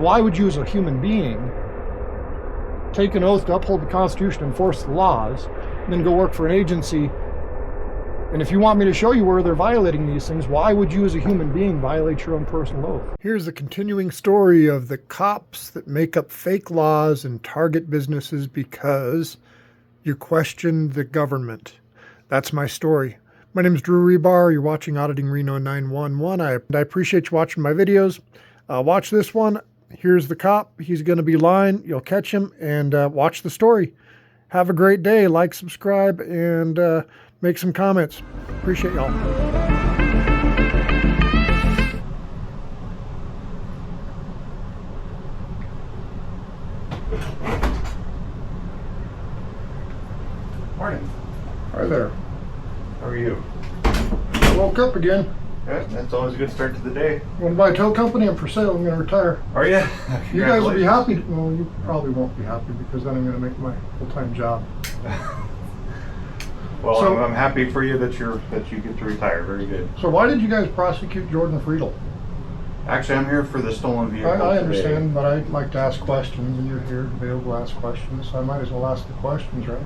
Why would you as a human being take an oath to uphold the Constitution, enforce the laws, and then go work for an agency? And if you want me to show you where they're violating these things, why would you as a human being violate your own personal oath? Here's the continuing story of the cops that make up fake laws and target businesses because you question the government. That's my story. My name is Drew Rebar. You're watching Auditing Reno 911. I appreciate you watching my videos. Watch this one. Here's the cop. He's going to be lying. You'll catch him, and watch the story. Have a great day. Like, subscribe, and make some comments. Appreciate y'all. Morning. Hi there. How are you? I woke up again. Yeah, that's always a good start to the day. Want to buy a tow company? I'm for sale. I'm going to retire. Are you? You guys will be happy. Well, you probably won't be happy because then I'm going to make my full-time job. Well, So- I'm happy for you that you get to retire. Very good. So why did you guys prosecute Jordan Friedel? Actually, I'm here for the stolen vehicle I today. understand, but I'd like to ask questions, and you're here available to ask questions, so I might as well ask the questions, right?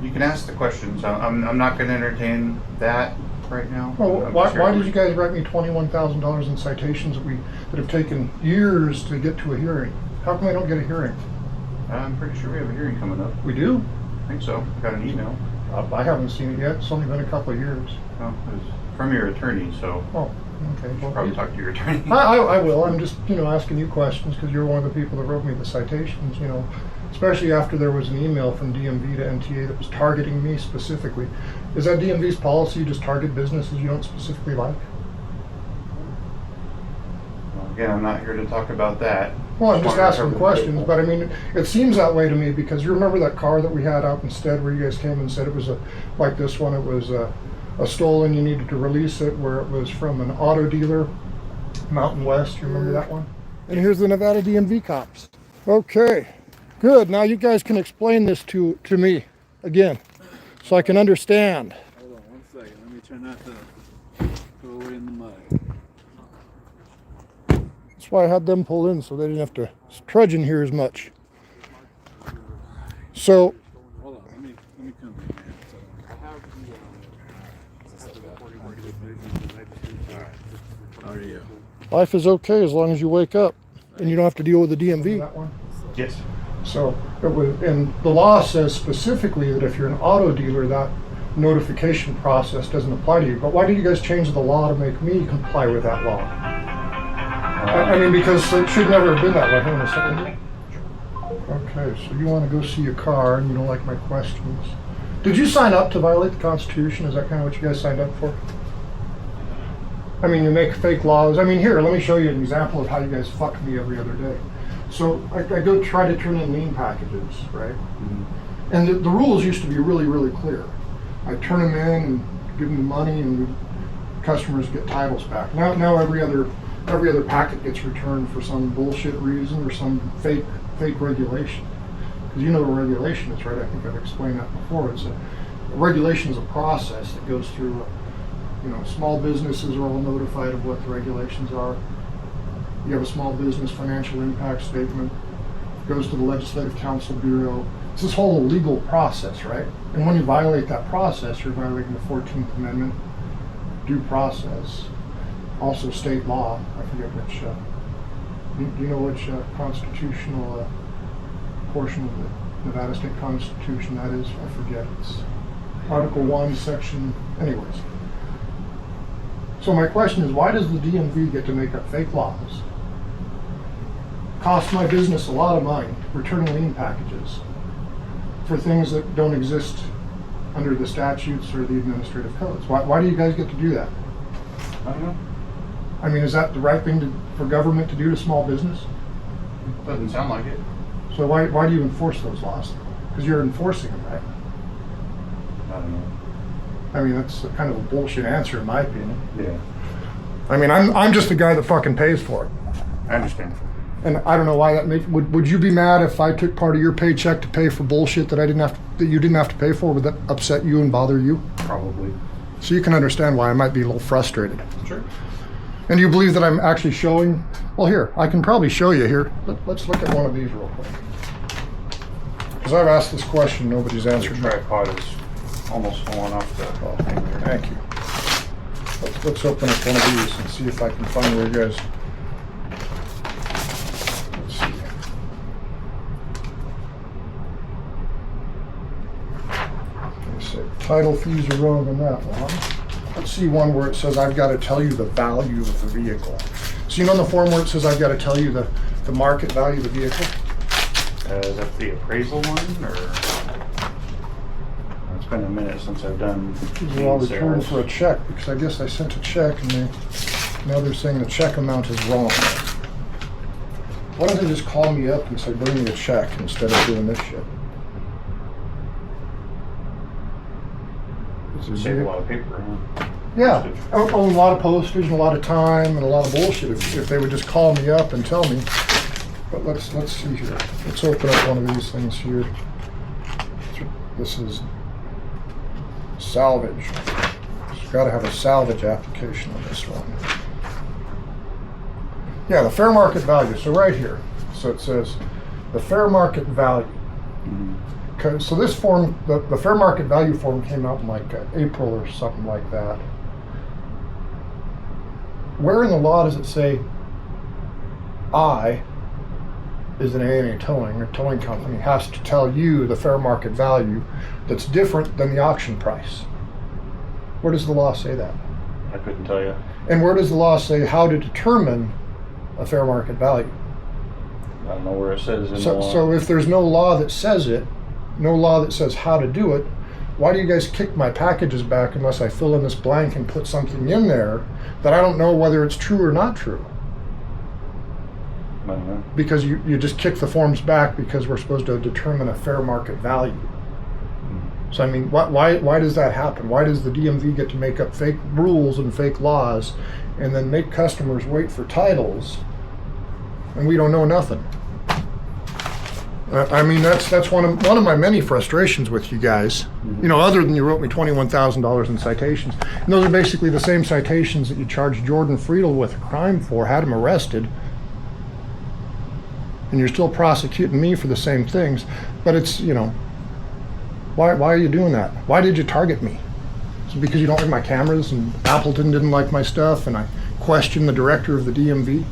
You can ask the questions. I'm not going to entertain that right now. Well, I'm why just here did to- you guys write me $21,000 in citations that have taken years to get to a hearing? How come I don't get a hearing? I'm pretty sure we have a hearing coming up. We do? I think so. I got an email. I haven't seen it yet. It's only been a couple of years. Oh, it was from your attorney, so Oh, okay. Well, probably talk to your attorney. I will. I'm just, asking you questions because you're one of the people that wrote me the citations, especially after there was an email from DMV to NTA that was targeting me specifically. Is that DMV's policy, you just target businesses you don't specifically like? Well, again, I'm not here to talk about that. Well, I'm just wanted to asking cover the questions, vehicle. but I mean, it seems that way to me because you remember that car that we had out instead where you guys came and said it was like this one, it was a stolen, you needed to release it, where it was from an auto dealer, Mountain West, you remember that one? And here's the Nevada DMV cops. Okay, good. Now you guys can explain this to me again so I can understand. Hold on 1 second. Let me try not to go away in the mud. That's why I had them pull in so they didn't have to trudge in here as much. So, Hold on. Let me come in, man. So, how are you? life is okay as long as you wake up and you don't have to deal with the DMV. That one? Yes. So it was, and the law says specifically that if you're an auto dealer, that notification process doesn't apply to you. But why did you guys change the law to make me comply with that law? I mean, because it should never have been that way. Hang on a second here. Okay, so you want to go see a car and you don't like my questions. Did you sign up to violate the Constitution? Is that kind of what you guys signed up for? I mean, you make fake laws. I mean, here, let me show you an example of how you guys fuck me every other day. So I go try to turn in lien packages, right? Mm-hmm. And the rules used to be really, really clear. I turn them in and give them the money, and customers get titles back. Now every other packet gets returned for some bullshit reason or some fake regulation. Because you know what regulation is, right? I think I've explained that before. A regulation is a process that goes through. Small businesses are all notified of what the regulations are. You have a small business financial impact statement. It goes to the Legislative Council Bureau. It's this whole legal process, right? And when you violate that process, you're violating the 14th Amendment, due process, also state law. I forget which. Do you know which constitutional portion of the Nevada State Constitution that is? I forget. It's Article 1, Section. Anyways. So my question is, why does the DMV get to make up fake laws? Cost my business a lot of money, returning lien packages for things that don't exist under the statutes or the administrative codes. Why do you guys get to do that? I don't know. I mean, is that the right thing for government to do to small business? Doesn't sound like it. So why do you enforce those laws? Because you're enforcing them, right? I don't know. I mean, that's kind of a bullshit answer in my opinion. Yeah. I mean, I'm just the guy that fucking pays for it. I understand. And I don't know why that makes. Would you be mad if I took part of your paycheck to pay for bullshit that you didn't have to pay for? Would that upset you and bother you? Probably. So you can understand why I might be a little frustrated. Sure. And do you believe that I'm actually showing? Well, here, I can probably show you here. Let's look at one of these real quick. Because I've asked this question, nobody's answered The me. tripod is almost falling off the thing there. Thank you. Let's open up one of these and see if I can find where you guys. Let's see. Let's see. Title fees are wrong on that one. Let's see one where it says I've got to tell you the value of the vehicle. So you know on the form where it says I've got to tell you the market value of the vehicle? Is that the appraisal one, or? It's been a minute since I've done Well, I'll return sales. for a check because I guess I sent a check and now they're saying the check amount is wrong. Why don't they just call me up and say bring me a check instead of doing this shit? Save a lot of paper, huh? Yeah, a lot of postage and a lot of time and a lot of bullshit if they would just call me up and tell me. But let's see here. Let's open up one of these things here. This is salvage. You've got to have a salvage application on this one. Yeah, the fair market value. So right here. So it says the fair market value. Okay, so this form, the fair market value form came out in like April or something like that. Where in the law does it say I, is an A&A towing or towing company, has to tell you the fair market value that's different than the auction price? Where does the law say that? I couldn't tell you. And where does the law say how to determine a fair market value? I don't know where it says in the law. So if there's no law that says it, no law that says how to do it, why do you guys kick my packages back unless I fill in this blank and put something in there that I don't know whether it's true or not true? I don't know. Because you just kick the forms back because we're supposed to determine a fair market value. So I mean, why does that happen? Why does the DMV get to make up fake rules and fake laws and then make customers wait for titles and we don't know nothing? I mean, that's one of my many frustrations with you guys. You know, other than you wrote me $21,000 in citations. And those are basically the same citations that you charged Jordan Friedel with a crime for, had him arrested. And you're still prosecuting me for the same things. But it's, you know, why are you doing that? Why did you target me? Is it because you don't like my cameras and Appleton didn't like my stuff and I questioned the director of the DMV?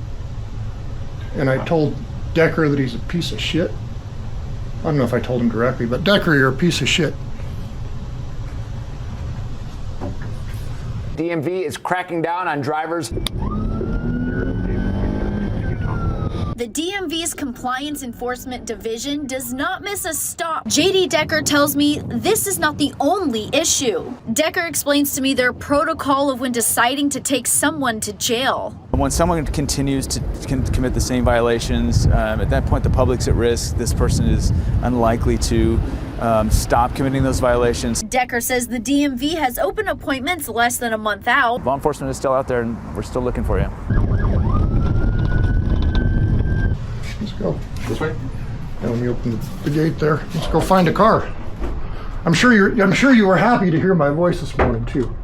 And I told Decker that he's a piece of shit? I don't know if I told him directly, but Decker, you're a piece of shit. DMV is cracking down on drivers. The DMV's Compliance Enforcement Division does not miss a stop. JD Decker tells me this is not the only issue. Decker explains to me their protocol of when deciding to take someone to jail. When someone continues to commit the same violations, at that point the public's at risk. This person is unlikely to stop committing those violations. Decker says the DMV has open appointments less than a month out. Law enforcement is still out there and we're still looking for you. Let's go. This way? Now, let me open the gate there. Let's go find a car. I'm sure you were happy to hear my voice this morning too.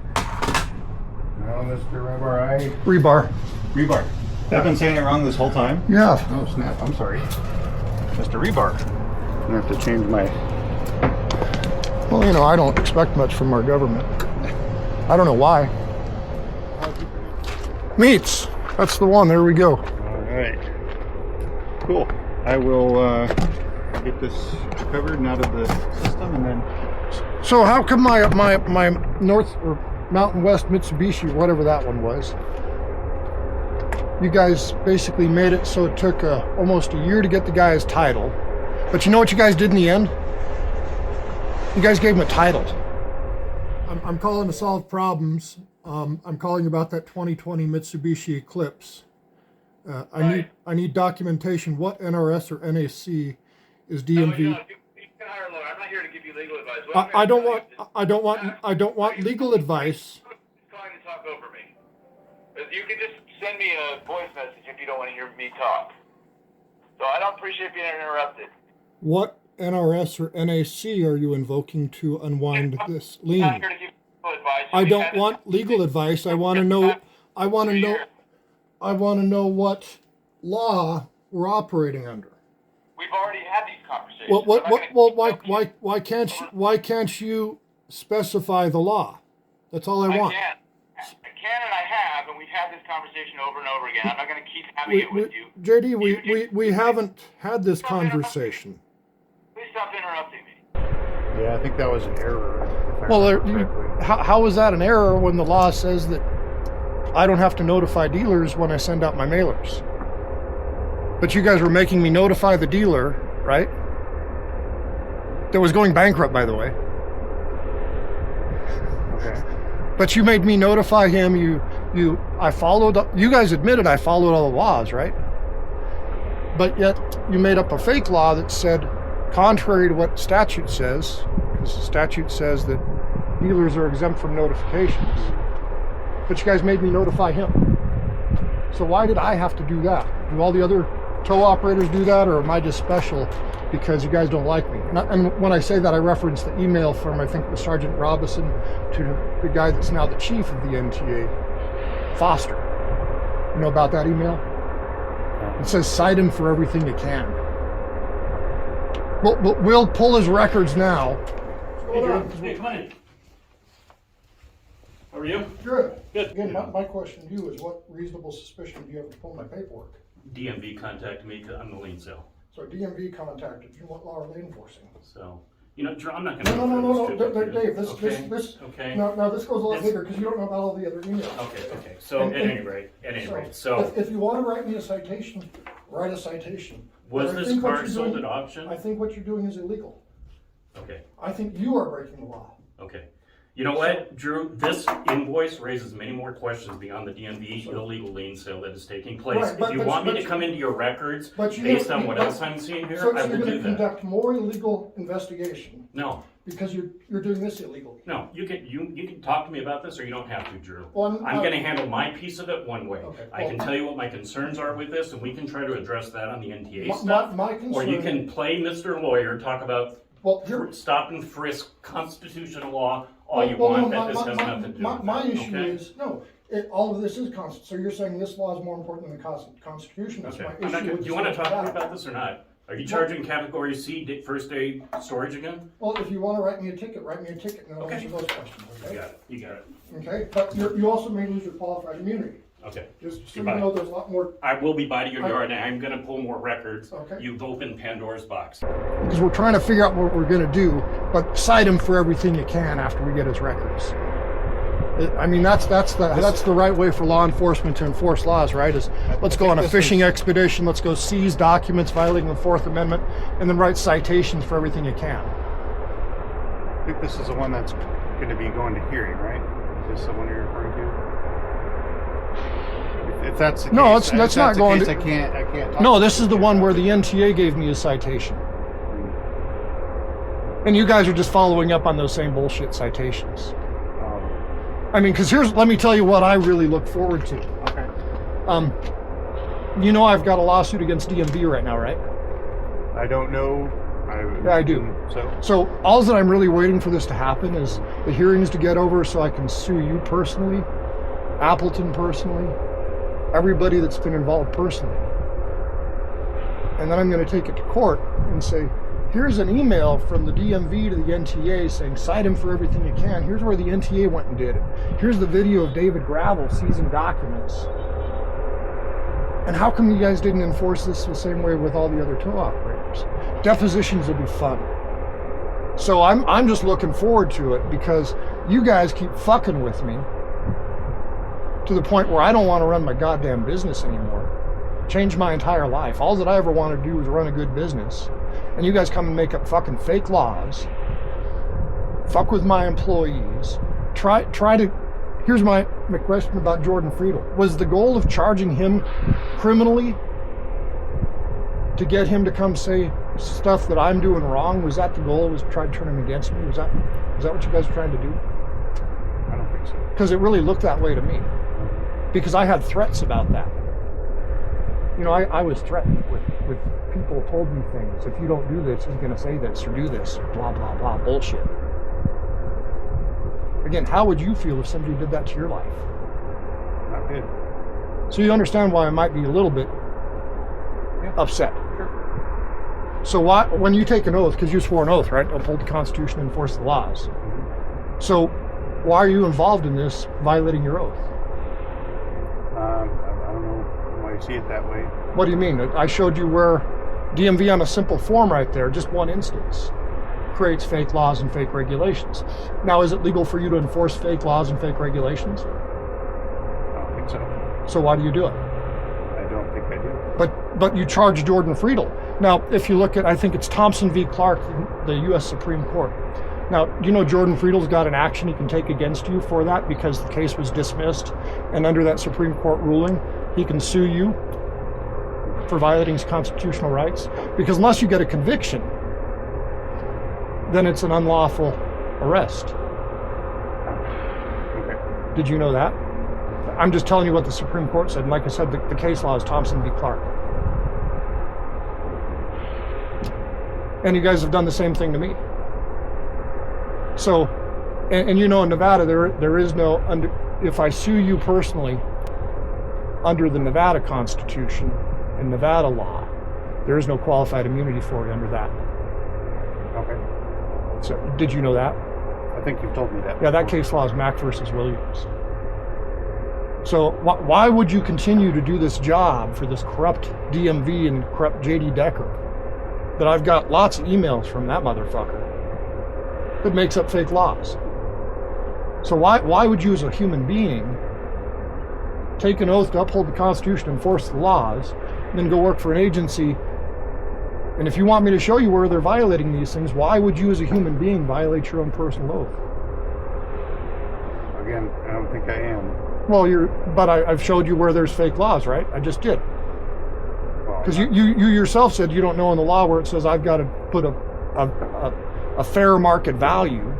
No, Mr. Rebar, Rebar. Rebar. I've been saying it wrong this whole time. Yeah. Oh snap! I'm sorry, Mr. Rebar. I'm gonna have to change my. Well, you know, I don't expect much from our government. I don't know why. Meats. That's the one. There we go. All right. Cool. I will get this recovered and out of the system, and then. So how come my North or Mountain West Mitsubishi, whatever that one was, you guys basically made it so it took almost a year to get the guy's title, but you know what you guys did in the end? You guys gave him a title. I'm calling to solve problems. I'm calling about that 2020 Mitsubishi Eclipse. I need documentation. What NRS or NAC is DMV? No, you can hire a lawyer. I'm not here to give you legal advice. I don't want legal advice. Trying to talk over me. You can just send me a voice message if you don't want to hear me talk. So I don't appreciate being interrupted. What NRS or NAC are you invoking to unwind this I'm not lien? here to give you legal advice. I don't want legal advice. I want to know. I want to know what law we're operating under. We've already had these conversations. Why can't you specify the law? That's all I want. I can and I have, and we've had this conversation over and over again. I'm not going to keep having it with you. JD, we haven't had this conversation. Please stop interrupting me. Yeah, I think that was an error. Well, how is that an error when the law says that I don't have to notify dealers when I send out my mailers? But you guys were making me notify the dealer, right? That was going bankrupt, by the way. Okay. But you made me notify him. You guys admitted I followed all the laws, right? But yet you made up a fake law that said, contrary to what statute says, because the statute says that dealers are exempt from notifications. But you guys made me notify him. So why did I have to do that? Do all the other tow operators do that, or am I just special because you guys don't like me? And when I say that, I reference the email from, I think it was Sergeant Robinson to the guy that's now the chief of the NTA, Foster. You know about that email? It says, cite him for everything you can. We'll pull his records now. Hey, come on in. How are you? Good. Good. Again, my question to you is, what reasonable suspicion do you have to pull my paperwork? DMV contacted me because I'm the lien sale. So DMV contacted you. What law are they enforcing? So, you know, Drew, I'm not going to. No, Dave. This Okay. No, this goes a lot bigger because you don't know about all the other emails. Okay. So, at any rate, if you want to write me a citation, write a citation. Was But I this think what car you're sold doing- at auction? I think what you're doing is illegal. Okay. I think you are breaking the law. Okay. You know what, Drew? This invoice raises many more questions beyond the DMV illegal lien sale that is taking place. Right, if you want me to come into your records But you based don't- on what else I'm seeing here, So I you're will going do to that. conduct more illegal investigation No, because you're doing this illegally. no. You can talk to me about this, or you don't have to, Drew. Well, I'm going to handle my piece of it one way. Okay, I can well- tell you what my concerns are with this, and we can try to address that on the NTA My- stuff. my Or concern- you can play Mr. Lawyer, talk about Well, here, stop and frisk, constitutional law, all you want, but this has nothing to do with my it, issue okay? is, all of this is constant. So you're saying this law is more important than the Constitution? That's Okay. my I'm issue. not gonna- with do you want to this talk to me law. about this or not? Are you charging category C first day storage again? Well, if you want to write me a ticket, and I'll Okay. answer those questions, okay? You got it. Okay, but you also may lose your qualified immunity. Okay. Just so Goodbye. you know, there's a lot more, I will be by your yard, and I'm gonna pull more records. Okay. You've opened Pandora's box. because we're trying to figure out what we're going to do, but cite him for everything you can after we get his records. I mean, that's the right way for law enforcement to enforce laws, right? Is let's go on a fishing expedition, let's go seize documents violating the Fourth Amendment, and then write citations for everything you can. I think this is the one that's going to be going to hearing, right? Is this the one you're referring to? If that's the No, case, that's not going case, to- I can't talk No, to this is the one where the NTA gave me a citation. And you guys are just following up on those same bullshit citations. I mean, because let me tell you what I really look forward to. Okay. I've got a lawsuit against DMV right now, right? I don't know. Yeah, I do. So all that I'm really waiting for this to happen is the hearings to get over so I can sue you personally, Appleton personally, everybody that's been involved personally. And then I'm going to take it to court and say, here's an email from the DMV to the NTA saying, cite him for everything you can. Here's where the NTA went and did it. Here's the video of David Gravel seizing documents. And how come you guys didn't enforce this the same way with all the other tow operators? Depositions will be fun. So I'm just looking forward to it because you guys keep fucking with me to the point where I don't want to run my goddamn business anymore. Change my entire life. All that I ever want to do is run a good business. And you guys come and make up fucking fake laws. Fuck with my employees. Try to... Here's my question about Jordan Friedel. Was the goal of charging him criminally to get him to come say stuff that I'm doing wrong? Was that the goal? Was to try to turn him against me? Was that what you guys were trying to do? I don't think so. Because it really looked that way to me. Because I had threats about that. I was threatened with people told me things. If you don't do this, he's going to say this or do this. Blah, blah, blah. Bullshit. Again, how would you feel if somebody did that to your life? Not good. So you understand why I might be a little bit upset. Sure. So why, when you take an oath, because you swore an oath, right? Uphold the Constitution and enforce the laws. So why are you involved in this, violating your oath? I don't know why you see it that way. What do you mean? I showed you where DMV on a simple form right there, just one instance, creates fake laws and fake regulations. Now, is it legal for you to enforce fake laws and fake regulations? I don't think so. So why do you do it? I don't think I do. But you charge Jordan Friedel. Now, if you look at, I think it's Thompson v. Clark, the U.S. Supreme Court. Now, do you know Jordan Friedel's got an action he can take against you for that because the case was dismissed, and under that Supreme Court ruling, he can sue you for violating his constitutional rights? Because unless you get a conviction, then it's an unlawful arrest. Okay. Did you know that? I'm just telling you what the Supreme Court said. And like I said, the case law is Thompson v. Clark. And you guys have done the same thing to me. So, and you know, in Nevada, there is no, if I sue you personally under the Nevada Constitution and Nevada law, there is no qualified immunity for you under that. Okay. So, did you know that? I think you've told me that. Yeah, that before. case law is Mack versus Williams. So why would you continue to do this job for this corrupt DMV and corrupt JD Decker that I've got lots of emails from that motherfucker that makes up fake laws? So why would you as a human being take an oath to uphold the Constitution and enforce the laws, and then go work for an agency? And if you want me to show you where they're violating these things, why would you as a human being violate your own personal oath? Again, I don't think I am. Well, but I've showed you where there's fake laws, right? I just did. Because you yourself said you don't know in the law where it says I've got to put a fair market value,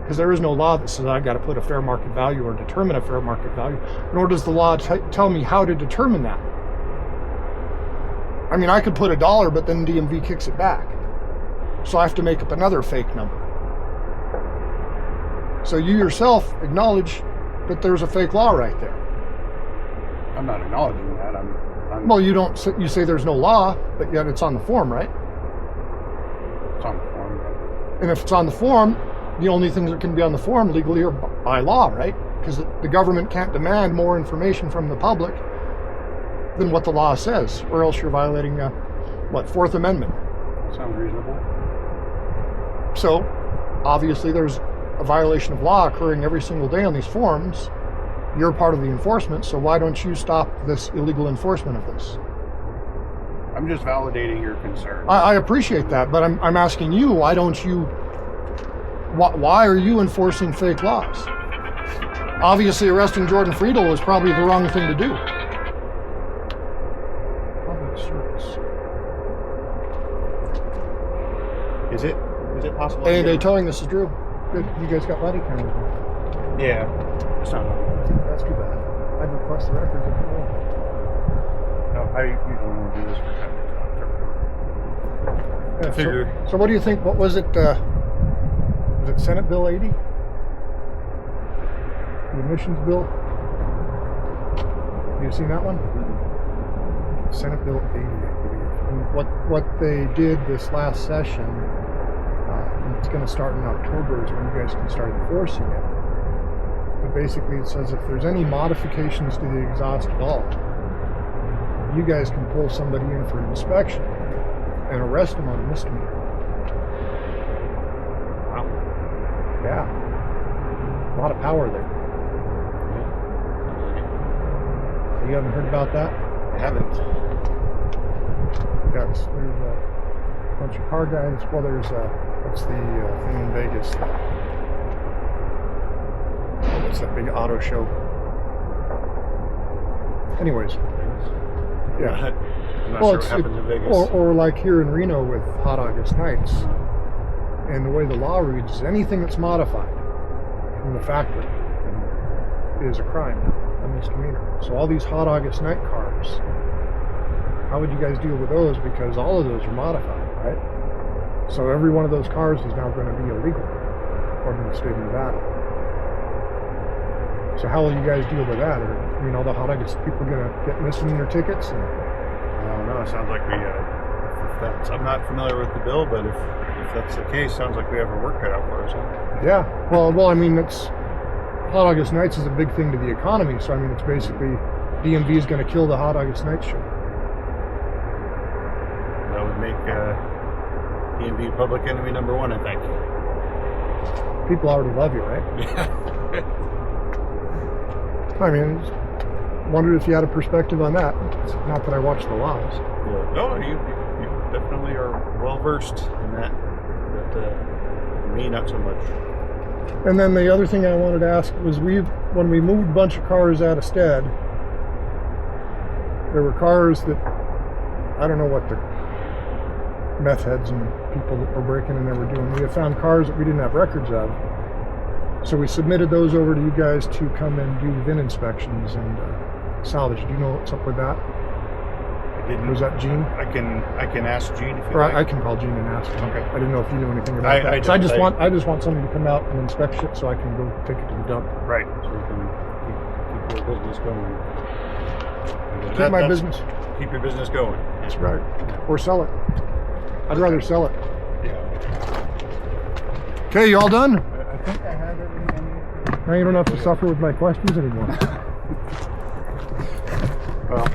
because there is no law that says I've got to put a fair market value or determine a fair market value, nor does the law tell me how to determine that. I mean, I could put $1, but then DMV kicks it back. So I have to make up another fake number. So you yourself acknowledge that there's a fake law right there. I'm not acknowledging that. I'm Well, you say there's no law, but yet it's on the form, right? It's on the form. And if it's on the form, the only things that can be on the form legally are by law, right? Because the government can't demand more information from the public than what the law says, or else you're violating, Fourth Amendment. Sounds reasonable. So, obviously there's a violation of law occurring every single day on these forms. You're part of the enforcement, so why don't you stop this illegal enforcement of this? I'm just validating your concern. I appreciate that, but I'm asking you, why don't you, why are you enforcing fake laws? Obviously arresting Jordan Friedel was probably the wrong thing to do. Public service. Is it possible? Hey, they're telling this is Drew. Good, you guys got body cameras. Yeah. It's not. That's too bad. I'd request the records if you want. No, I usually won't do this for time. Yeah, Figure. So what do you think? What was it? Was it Senate Bill 80? The emissions bill? Have you seen that one? Senate Bill 80, I believe. And what they did this last session, and it's going to start in October, is when you guys can start enforcing it. But basically it says if there's any modifications to the exhaust at all, you guys can pull somebody in for an inspection and arrest them on a misdemeanor. Wow. Yeah. A lot of power there. You haven't heard about that? I haven't. Yes, there's a bunch of car guys. Well, there's what's the thing in Vegas? What's that big auto show? Anyways, yeah. I'm not Well, sure what happens in Vegas. or like here in Reno with Hot August Nights. And the way the law reads is anything that's modified from the factory is a crime, a misdemeanor. So all these Hot August Night cars, how would you guys deal with those? Because all of those are modified, right? So every one of those cars is now going to be illegal, according to the state of Nevada. So how will you guys deal with that? Or mean, all the hot dogs, people gonna get missing their tickets. And, I don't know. It sounds like we. If that's, I'm not familiar with the bill, but if that's the case, sounds like we have our work cut out for us. Huh? yeah. Well, I mean, it's Hot August Nights is a big thing to the economy. So I mean, it's basically DMV is going to kill the Hot August Nights show. That would make DMV public enemy number 1, I think. People already love you, right? I mean, just wondered if you had a perspective on that. It's not that I watch the laws. Yeah. No, you definitely are well versed in that. But me, not so much. And then the other thing I wanted to ask was when we moved a bunch of cars out of Stead, there were cars that, I don't know what the meth heads and people that were breaking and they were doing. We had found cars that we didn't have records of. So we submitted those over to you guys to come and do VIN inspections and salvage. Do you know what's up with that? I didn't. Was that Gene? I can ask Gene if you Or like. I can call Gene and ask him. Okay. I didn't know if you knew anything about that. I So I just don't. want somebody to come out and inspect shit so I can go take it to the dump. Right. So we can keep your business going. Keep my business. Keep your business going. That's right. Or sell it. I'd rather sell it. Yeah. Okay, you all done? I think I have everything. Now you don't have to suffer with my questions anymore. Well,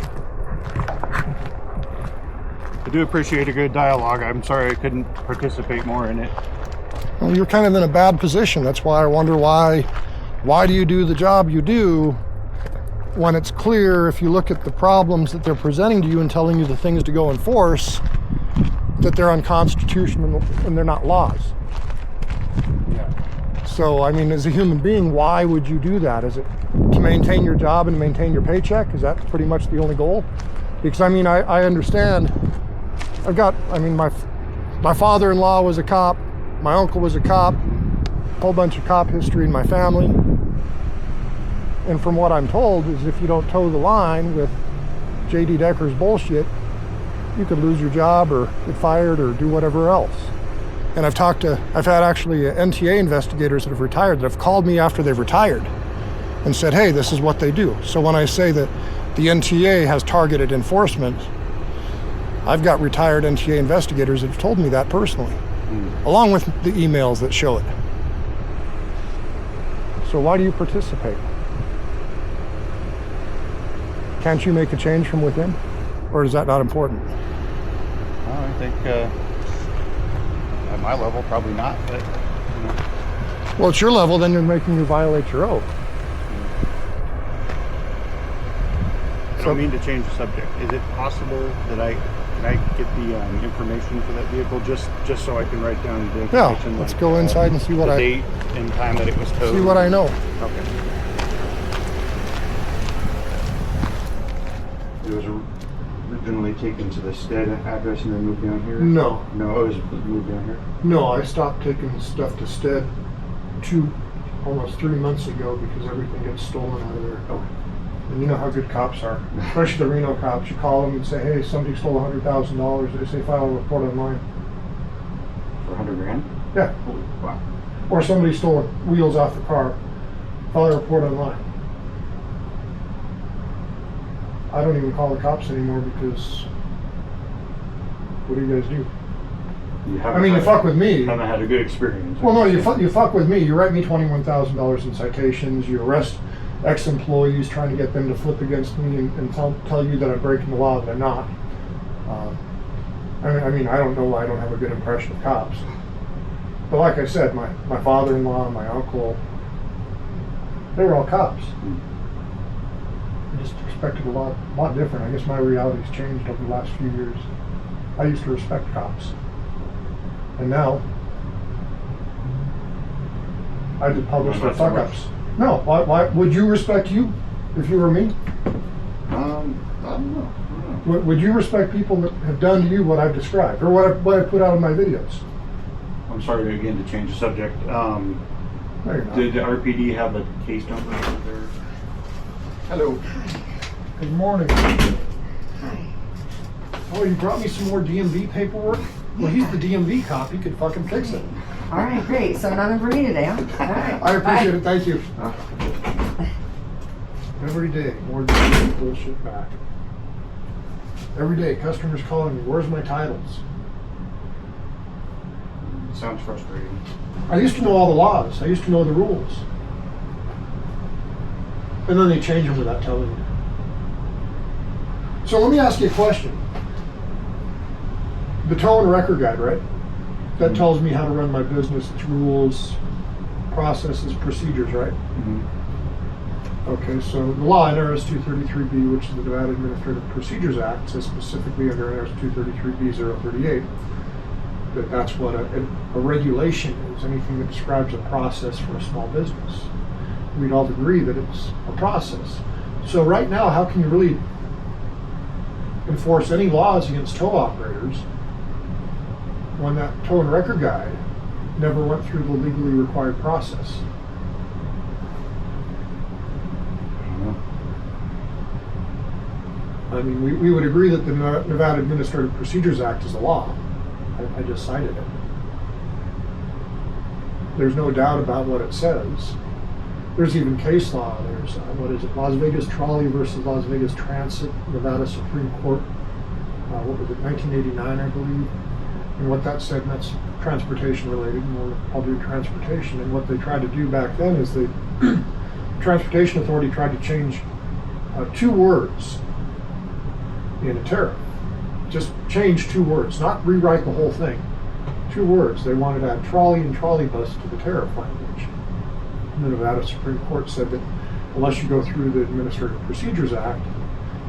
I do appreciate a good dialogue. I'm sorry I couldn't participate more in it. Well, you're kind of in a bad position. That's why I wonder why do you do the job you do when it's clear, if you look at the problems that they're presenting to you and telling you the things to go enforce, that they're unconstitutional and they're not laws. Yeah. So, I mean, as a human being, why would you do that? Is it to maintain your job and maintain your paycheck? Is that pretty much the only goal? Because, I mean, I understand. My father-in-law was a cop. My uncle was a cop. A whole bunch of cop history in my family. And from what I'm told is if you don't toe the line with J.D. Decker's bullshit, you could lose your job or get fired or do whatever else. And I've had actually NTA investigators that have retired that have called me after they've retired and said, hey, this is what they do. So when I say that the NTA has targeted enforcement, I've got retired NTA investigators that have told me that personally, along with the emails that show it. So why do you participate? Can't you make a change from within? Or is that not important? Well, I think at my level, probably not. But you know. Well, at your level, then you're making you violate your oath. I don't mean to change the subject. Is it possible that I get the information for that vehicle just so I can write down the Yeah, information? let's go inside and see what the date and time that it was towed. see what I know. Okay. It was originally taken to the Stead address and then moved down here? No. No, it was moved down here? No, I stopped taking stuff to Stead almost 3 months ago because everything gets stolen out of there. Okay. And you know how good cops are, especially the Reno cops. You call them and say, hey, somebody stole $100,000. They say, file a report online. For $100,000? Yeah. Holy wow. Or somebody stole wheels off the car. File a report online. I don't even call the cops anymore because what do you guys do? You fuck with me. Haven't had a good experience. Well, no, you fuck with me. You write me $21,000 in citations. You arrest ex-employees trying to get them to flip against me and tell you that I'm breaking the law that I'm not. I mean, I don't know why I don't have a good impression of cops. But like I said, my father-in-law, my uncle, they were all cops. I just expected a lot different. I guess my reality's changed over the last few years. I used to respect cops. And now, I did publish their fuck-ups. No, why would you respect you if you were me? I don't know. Would you respect people that have done to you what I've described or what I put out in my videos? I'm sorry again to change the subject. No, you're not. Did the RPD have a case number over there? Hello. Good morning. Oh, you brought me some more DMV paperwork? Well, he's the DMV cop. He could fucking fix it. All right, great. So nothing for me today, huh? All right. I appreciate it. Thank you. Every day, more than one bullshit back. Every day, customers calling me, where's my titles? Sounds frustrating. I used to know all the laws. I used to know the rules. And then they change them without telling you. So let me ask you a question. The tow and record guide, right? That tells me how to run my business, its rules, processes, procedures, right? Okay, so the law in NRS 233B, which is the Nevada Administrative Procedures Act, says specifically under NRS 233B 038 that that's what a regulation is, anything that describes a process for a small business. We'd all agree that it's a process. So right now, how can you really enforce any laws against tow operators when that tow and record guide never went through the legally required process? I mean, we would agree that the Nevada Administrative Procedures Act is a law. I just cited it. There's no doubt about what it says. There's even case law. There's, what is it, Las Vegas Trolley versus Las Vegas Transit, Nevada Supreme Court, what was it, 1989, I believe. And what that said, and that's transportation related, more public transportation. And what they tried to do back then is the Transportation Authority tried to change 2 words in a tariff. Just change 2 words, not rewrite the whole thing. 2 words. They wanted to add trolley and trolley bus to the tariff language. And the Nevada Supreme Court said that unless you go through the Administrative Procedures Act,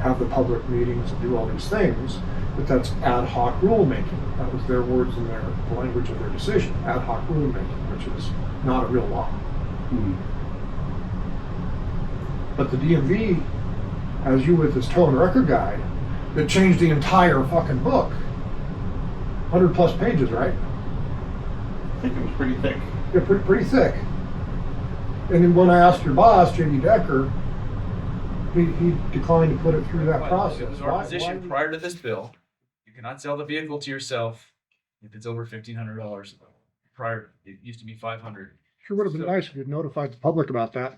have the public meetings and do all these things, that's ad hoc rulemaking. That was their words in the language of their decision. Ad hoc rulemaking, which is not a real law. But the DMV has you with this tow and record guide that changed the entire fucking book. 100+ pages, right? I think it was pretty thick. Yeah, pretty thick. And then when I asked your boss, JD Decker, he declined to put it through that process. It was our position prior to this bill. You cannot sell the vehicle to yourself if it's over $1,500. Prior, it used to be $500. Sure would have been nice if you'd notified the public about that.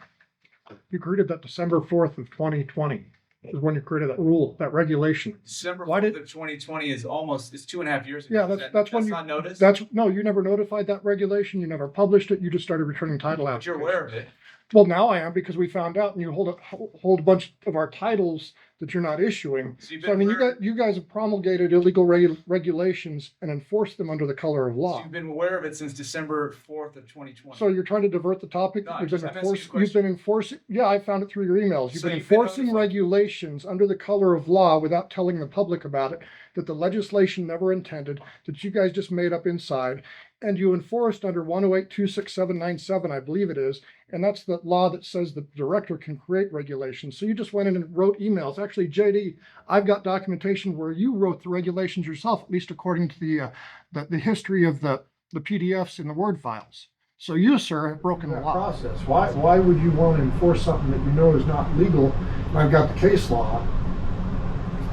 You created that December 4th of 2020. Is when you created that rule, that regulation. December 4th of 2020 is almost, it's 2.5 years ago. Yeah, that's when you not noticed. No, you never notified that regulation. You never published it. You just started returning title But applications. you're aware of it. Well, now I am, because we found out, and you hold a bunch of our titles that you're not issuing. So I mean, you guys have promulgated illegal regulations and enforced them under the color of law. So you've been aware of it since December 4th of 2020. So you're trying to divert the topic? No, You've been enforcing, yeah, I found it through your emails. You've So been you've been enforcing notified. regulations under the color of law without telling the public about it, that the legislation never intended, that you guys just made up inside, and you enforced under 108-26797, I believe it is, and that's the law that says the director can create regulations. So you just went in and wrote emails. Actually, JD, I've got documentation where you wrote the regulations yourself, at least according to the history of the PDFs in the Word files. So you, sir, have broken the law. Process. Why would you want to enforce something that you know is not legal? I've got the case law.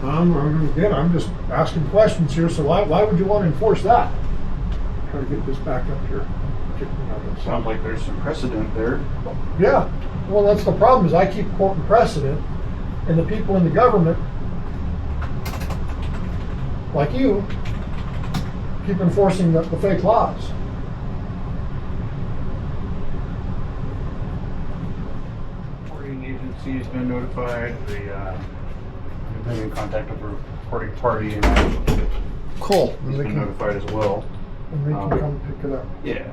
I'm just asking questions here. So why would you want to enforce that? Try to get this back up here. Sounds like there's some precedent there. Yeah. Well, that's the problem, is I keep quoting precedent, and the people in the government, like you, keep enforcing the fake laws. Reporting agency has been notified. We've been in contact with the reporting party, and Cool. he's been notified as well. And they can come pick it up. Yeah.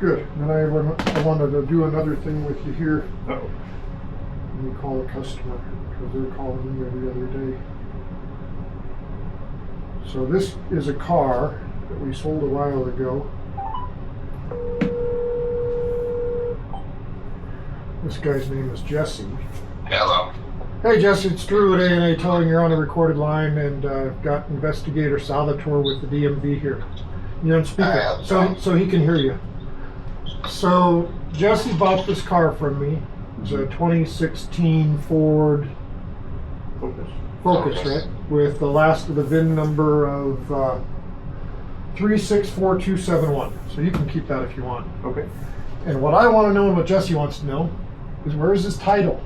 Good. And I wanted to do another thing with you here. Uh-oh. Let me call a customer, because they're calling me every other day. So this is a car that we sold a while ago. This guy's name is Jesse. Hello. Hey Jesse, it's Drew at A&A Towing. You're on a recorded line, and got Investigator Salvatore with the DMV here. You're on speaker, so he can hear you. So Jesse bought this car from me. It's a 2016 Ford Focus, right? With the last of the VIN number of 364271. So you can keep that if you want. Okay. And what I want to know, and what Jesse wants to know, is where is his title?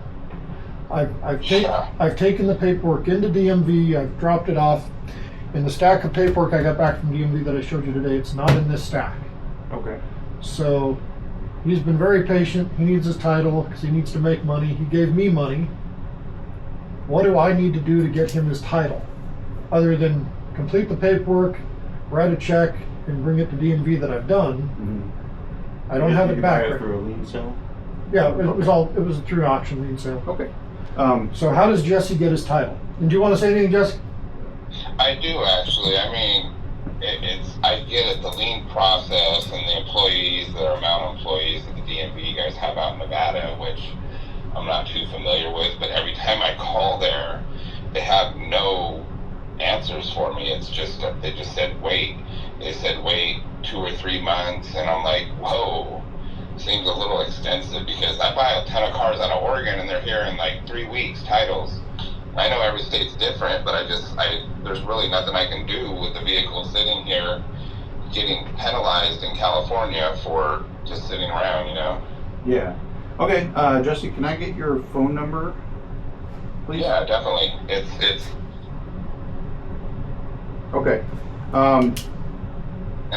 I've taken the paperwork into DMV, I've dropped it off. In the stack of paperwork I got back from DMV that I showed you today, it's not in this stack. Okay. So he's been very patient. He needs his title because he needs to make money. He gave me money. What do I need to do to get him his title? Other than complete the paperwork, write a check, and bring it to DMV that I've done. I don't have it back. Buy it through a lien sale? Yeah, it was through auction lien sale. Okay. So how does Jesse get his title? And do you want to say anything, Jesse? I do actually. I mean, I get it, the lien process and the employees, the amount of employees that the DMV you guys have out in Nevada, which I'm not too familiar with, but every time I call there, they have no answers for me. It's just that they just said wait. They said wait 2 or 3 months, and I'm like, whoa, seems a little extensive because I buy a ton of cars out of Oregon and they're here in like 3 weeks, titles. I know every state's different, but there's really nothing I can do with the vehicle sitting here getting penalized in California for just sitting around, you know? Yeah. Okay, Jesse, can I get your phone number, please? Yeah, definitely. It's okay. And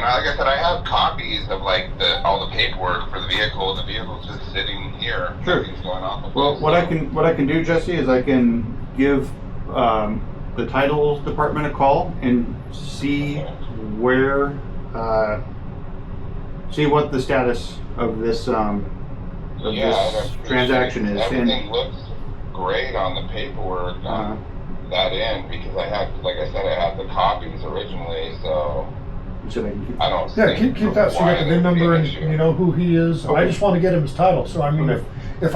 like I said, I have copies of like all the paperwork for the vehicle. The vehicle's just sitting here. Sure. Nothing's going on with Well, it, what so. I can do, Jesse, is I can give the titles department a call and see where see what the status of this this transaction is. Everything looks great on the paperwork on that end because I have, like I said, I have the copies originally, so. I don't Yeah, keep that so you get the VIN number and you know who he is. Okay. I just want to get him his title. So I mean, Okay. if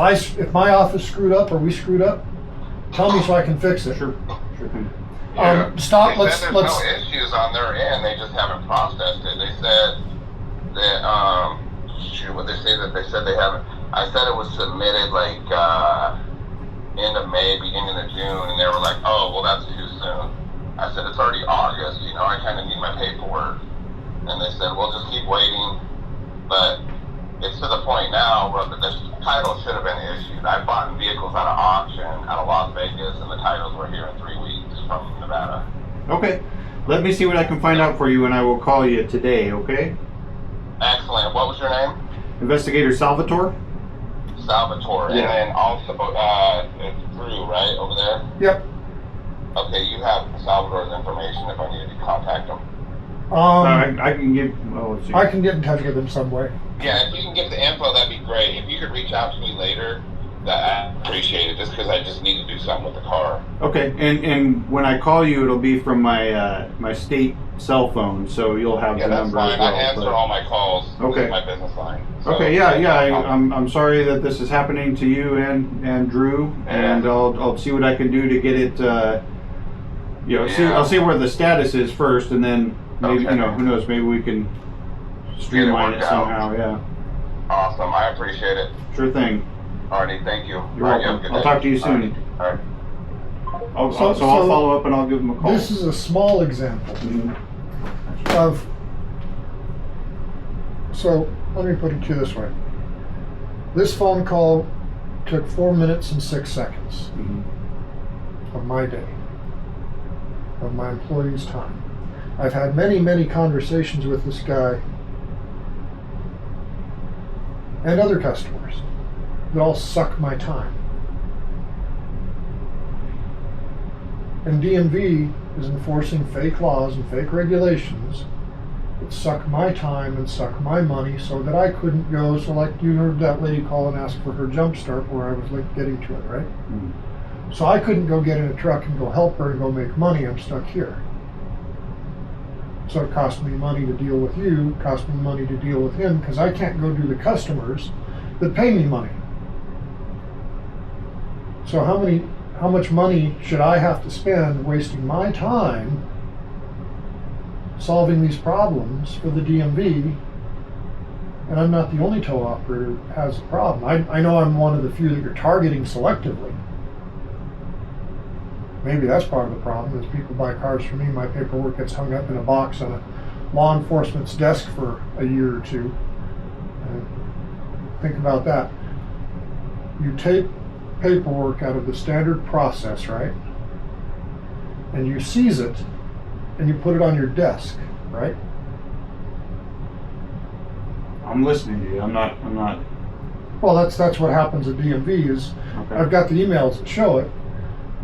my office screwed up or we screwed up, tell me so I can fix it. Sure thing. Yeah. Stop. They Let's. said there's no issues on their end. They just haven't processed it. They said that what they say that they said they haven't. I said it was submitted like end of May, beginning of June, and they were like, "Oh, well, that's too soon." I said it's already August. You know, I kind of need my paperwork. And they said, "Well, just keep waiting." But it's to the point now where the title should have been issued. I bought vehicles out of auction out of Las Vegas, and the titles were here in 3 weeks from Nevada. Okay. Let me see what I can find out for you, and I will call you today, okay? Excellent. What was your name? Investigator Salvatore? Salvatore. Yeah. And then also, it's Drew, right, over there? Yep. Okay, you have Salvatore's information if I needed to contact him. I can give. Oh, let's see. I can get in touch with him some way. Yeah, if you can get the info, that'd be great. If you could reach out to me later, I appreciate it, just because I just need to do something with the car. Okay, and when I call you, it'll be from my my state cell phone, so you'll have the that's number fine. as well. I answer all my calls. Okay. With my business line. So, Okay, I'm sorry that this is happening to you and Drew, and I'll see what I can do to get it. I'll see where the status is first, and then maybe who knows, maybe we can streamline it somehow. Yeah. Awesome. I appreciate it. Sure thing. Alrighty, thank you. You're welcome. I'll talk to you soon. All right. I'll follow up and I'll give him a call. This is a small example of. So let me put it to you this way. This phone call took 4 minutes and 6 seconds of my day, of my employee's time. I've had many, many conversations with this guy and other customers that all suck my time. And DMV is enforcing fake laws and fake regulations that suck my time and suck my money so that I couldn't go. So like you heard that lady call and ask for her jump start where I was like getting to it, right? So I couldn't go get in a truck and go help her and go make money. I'm stuck here. So it cost me money to deal with you, cost me money to deal with him, because I can't go do the customers that pay me money. So how much money should I have to spend wasting my time solving these problems for the DMV? And I'm not the only tow operator that has a problem. I know I'm one of the few that you're targeting selectively. Maybe that's part of the problem, is people buy cars from me, my paperwork gets hung up in a box on a law enforcement's desk for a year or two. Think about that. You tape paperwork out of the standard process, right? And you seize it and you put it on your desk, right? I'm listening to you. I'm not. Well, that's what happens at DMV is Okay. I've got the emails that show it.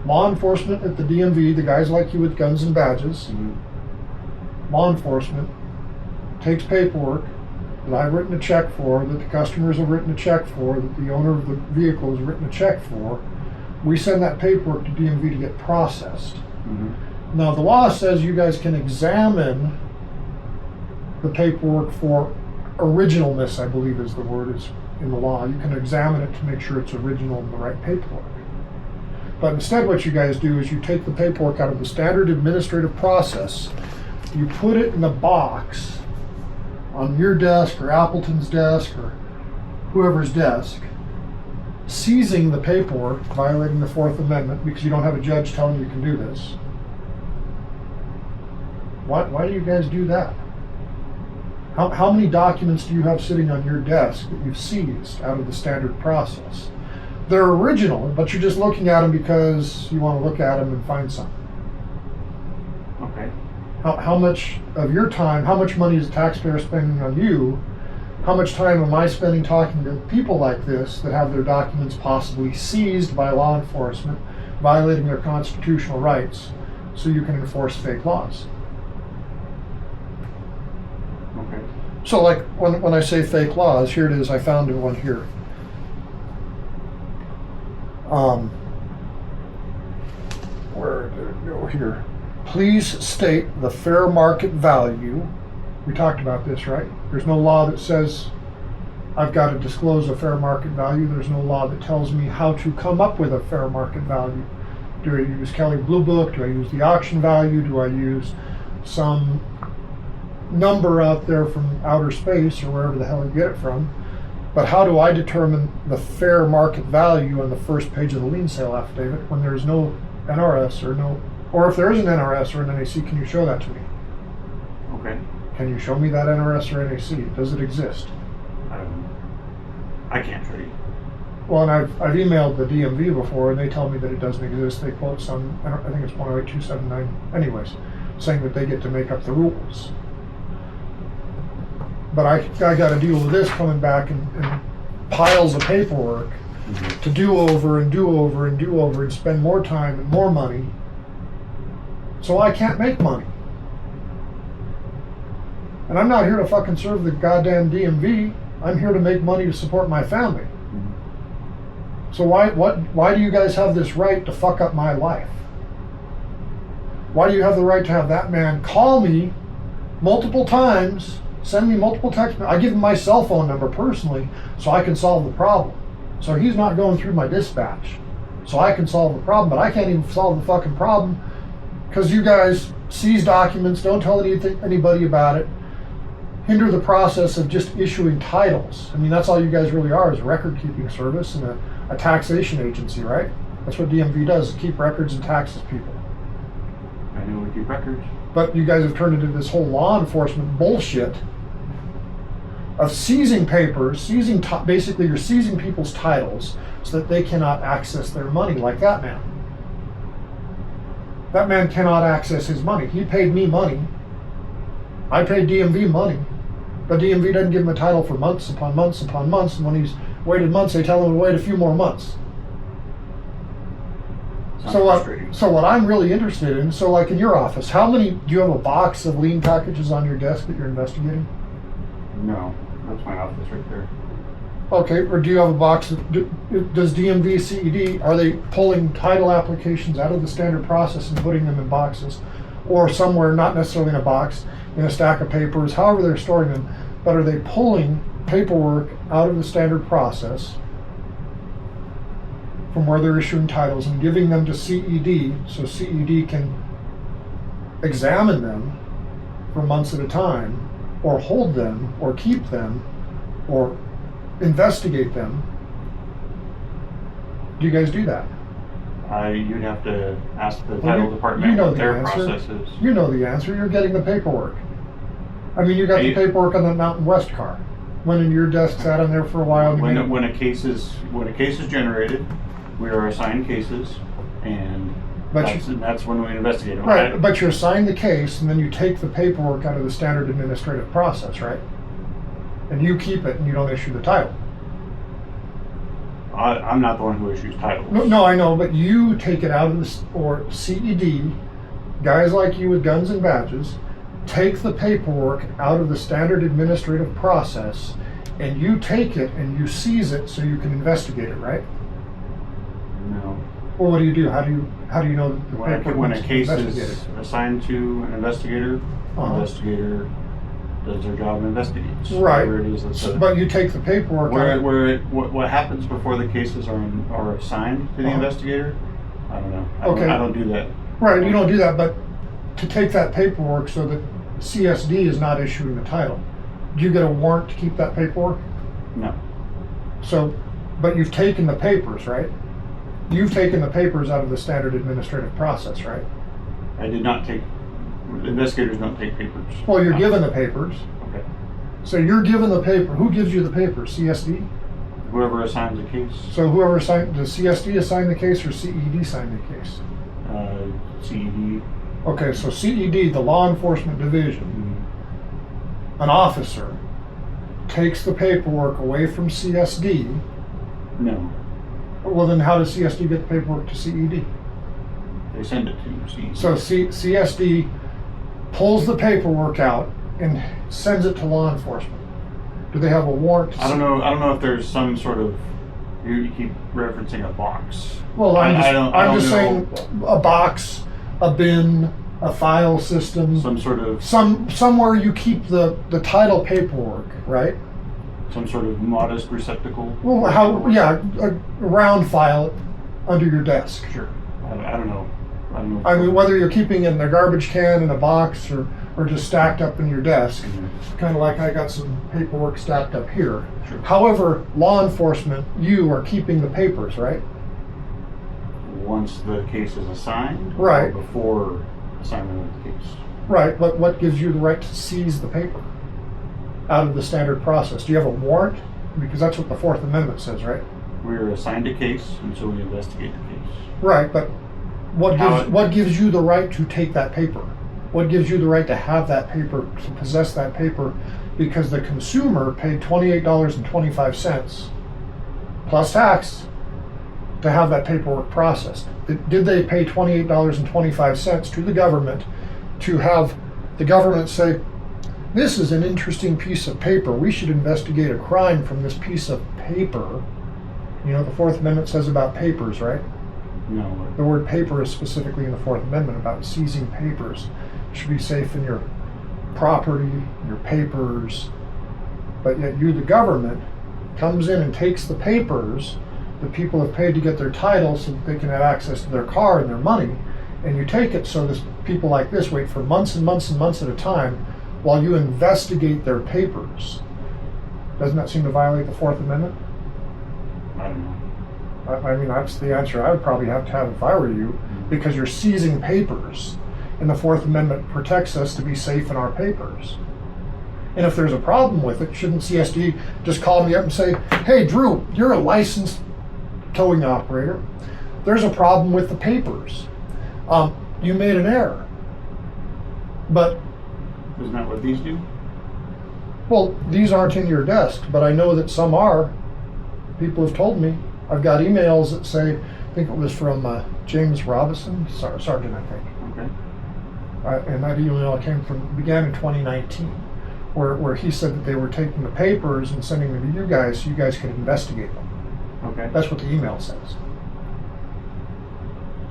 Law enforcement at the DMV, the guys like you with guns and badges, law enforcement takes paperwork that I've written a check for, that the customers have written a check for, that the owner of the vehicle has written a check for. We send that paperwork to DMV to get processed. Now the law says you guys can examine the paperwork for originalness, I believe is the word is in the law. You can examine it to make sure it's original and the right paperwork. But instead what you guys do is you take the paperwork out of the standard administrative process, you put it in a box on your desk or Appleton's desk or whoever's desk, seizing the paperwork, violating the Fourth Amendment because you don't have a judge telling you can do this. Why do you guys do that? How many documents do you have sitting on your desk that you've seized out of the standard process? They're original, but you're just looking at them because you want to look at them and find something. Okay. How much of your time, how much money is the taxpayer spending on you? How much time am I spending talking to people like this that have their documents possibly seized by law enforcement, violating their constitutional rights, so you can enforce fake laws? Okay. So like when I say fake laws, here it is, I found one here. Where did it go here? Please state the fair market value. We talked about this, right? There's no law that says I've got to disclose a fair market value. There's no law that tells me how to come up with a fair market value. Do I use Kelley Blue Book? Do I use the auction value? Do I use some number out there from outer space or wherever the hell you get it from? But how do I determine the fair market value on the first page of the lien sale affidavit when there's no NRS or if there is an NRS or an NAC, can you show that to me? Okay. Can you show me that NRS or NAC? Does it exist? I can't show you. Well, and I've emailed the DMV before and they tell me that it doesn't exist. They quote some, I think it's 108279 anyways, saying that they get to make up the rules. But I got to deal with this coming back and piles of paperwork to do over and do over and do over and spend more time and more money. So I can't make money. And I'm not here to fucking serve the goddamn DMV. I'm here to make money to support my family. So why do you guys have this right to fuck up my life? Why do you have the right to have that man call me multiple times, send me multiple texts? I give him my cell phone number personally so I can solve the problem. So he's not going through my dispatch. So I can solve the problem, but I can't even solve the fucking problem because you guys seize documents, don't tell anybody about it, hinder the process of just issuing titles. I mean, that's all you guys really are, is a record-keeping service and a taxation agency, right? That's what DMV does, is keep records and taxes people. I know we keep records. But you guys have turned into this whole law enforcement bullshit of seizing papers, basically you're seizing people's titles so that they cannot access their money, like that man. That man cannot access his money. He paid me money. I paid DMV money. But DMV doesn't give him a title for months upon months upon months, and when he's waited months, they tell him to wait a few more months. So what I'm really interested in, so like in your office, do you have a box of lien packages on your desk that you're investigating? No, that's my office right there. Okay, or do you have a box, does DMV CED, are they pulling title applications out of the standard process and putting them in boxes? Or somewhere, not necessarily in a box, in a stack of papers, however they're storing them, but are they pulling paperwork out of the standard process from where they're issuing titles and giving them to CED so CED can examine them for months at a time, or hold them, or keep them, or investigate them? Do you guys do that? You'd have to ask the title department you know what the their answer. process is. You know the answer. You're getting the paperwork. I mean, you got the paperwork on the Mountain West car. Went in your desk, sat on there for a while. When a case is generated, We are assigned cases, and But that's when we investigate them. Right, but you're assigned the case, and then you take the paperwork out of the standard administrative process, right? And you keep it, and you don't issue the title. I'm not the one who issues titles. No, I know, but you take it out of the, or CED, guys like you with guns and badges, take the paperwork out of the standard administrative process, and you take it and you seize it so you can investigate it, right? No. Well, what do you do? How do you know that the paperwork When a needs to be case investigated? is assigned to an investigator, the investigator does their job and investigates. Right. Whatever it is that's But you take the paperwork out. What happens before the cases are assigned to the investigator? I don't know. I don't do that. Right, you don't do that, but to take that paperwork so that CSD is not issuing the title, do you get a warrant to keep that paperwork? No. So, but you've taken the papers, right? You've taken the papers out of the standard administrative process, right? I did not take. Investigators don't take papers. Well, you're given the papers. Okay. So you're given the paper. Who gives you the papers? CSD? Whoever assigns the case. So whoever assigned, does CSD assign the case or CED sign the case? CED. Okay, so CED, the law enforcement division, an officer takes the paperwork away from CSD. No. Well, then how does CSD get the paperwork to CED? They send it to CED. So CSD pulls the paperwork out and sends it to law enforcement. Do they have a warrant? I don't know if there's some sort of. You keep referencing a box. Well, I'm just know. saying a box, a bin, a file system. Some sort of. Somewhere you keep the title paperwork, right? Some sort of modest receptacle. Well, a round file under your desk. Sure. I don't know. I mean, whether you're keeping it in a garbage can, in a box, or just stacked up in your desk, kind of like I got some paperwork stacked up here. Sure. However, law enforcement, you are keeping the papers, right? Once the case is assigned, right? Or before assignment of the case, right? But what gives you the right to seize the paper out of the standard process? Do you have a warrant? Because that's what the Fourth Amendment says, right? We are assigned a case until we investigate the case. Right, but what gives you the right to take that paper? What gives you the right to have that paper, to possess that paper? Because the consumer paid $28.25 plus tax to have that paperwork processed. Did they pay $28.25 to the government to have the government say, this is an interesting piece of paper, we should investigate a crime from this piece of paper? You know, the Fourth Amendment says about papers, right? No. The word paper is specifically in the Fourth Amendment about seizing papers. It should be safe in your property, your papers. But yet you, the government, comes in and takes the papers that people have paid to get their title so that they can have access to their car and their money, and you take it so that people like this wait for months and months and months at a time while you investigate their papers. Doesn't that seem to violate the Fourth Amendment? I don't know. I mean, that's the answer I would probably have to have if I were you, because you're seizing papers, and the Fourth Amendment protects us to be safe in our papers. And if there's a problem with it, shouldn't CSD just call me up and say, hey, Drew, you're a licensed towing operator. There's a problem with the papers. You made an error. But isn't that what these do? Well, these aren't in your desk, but I know that some are. People have told me. I've got emails that say, I think it was from James Robinson, Sergeant, I think. Okay. And that email began in 2019, where he said that they were taking the papers and sending them to you guys so you guys could investigate them. Okay. That's what the email says.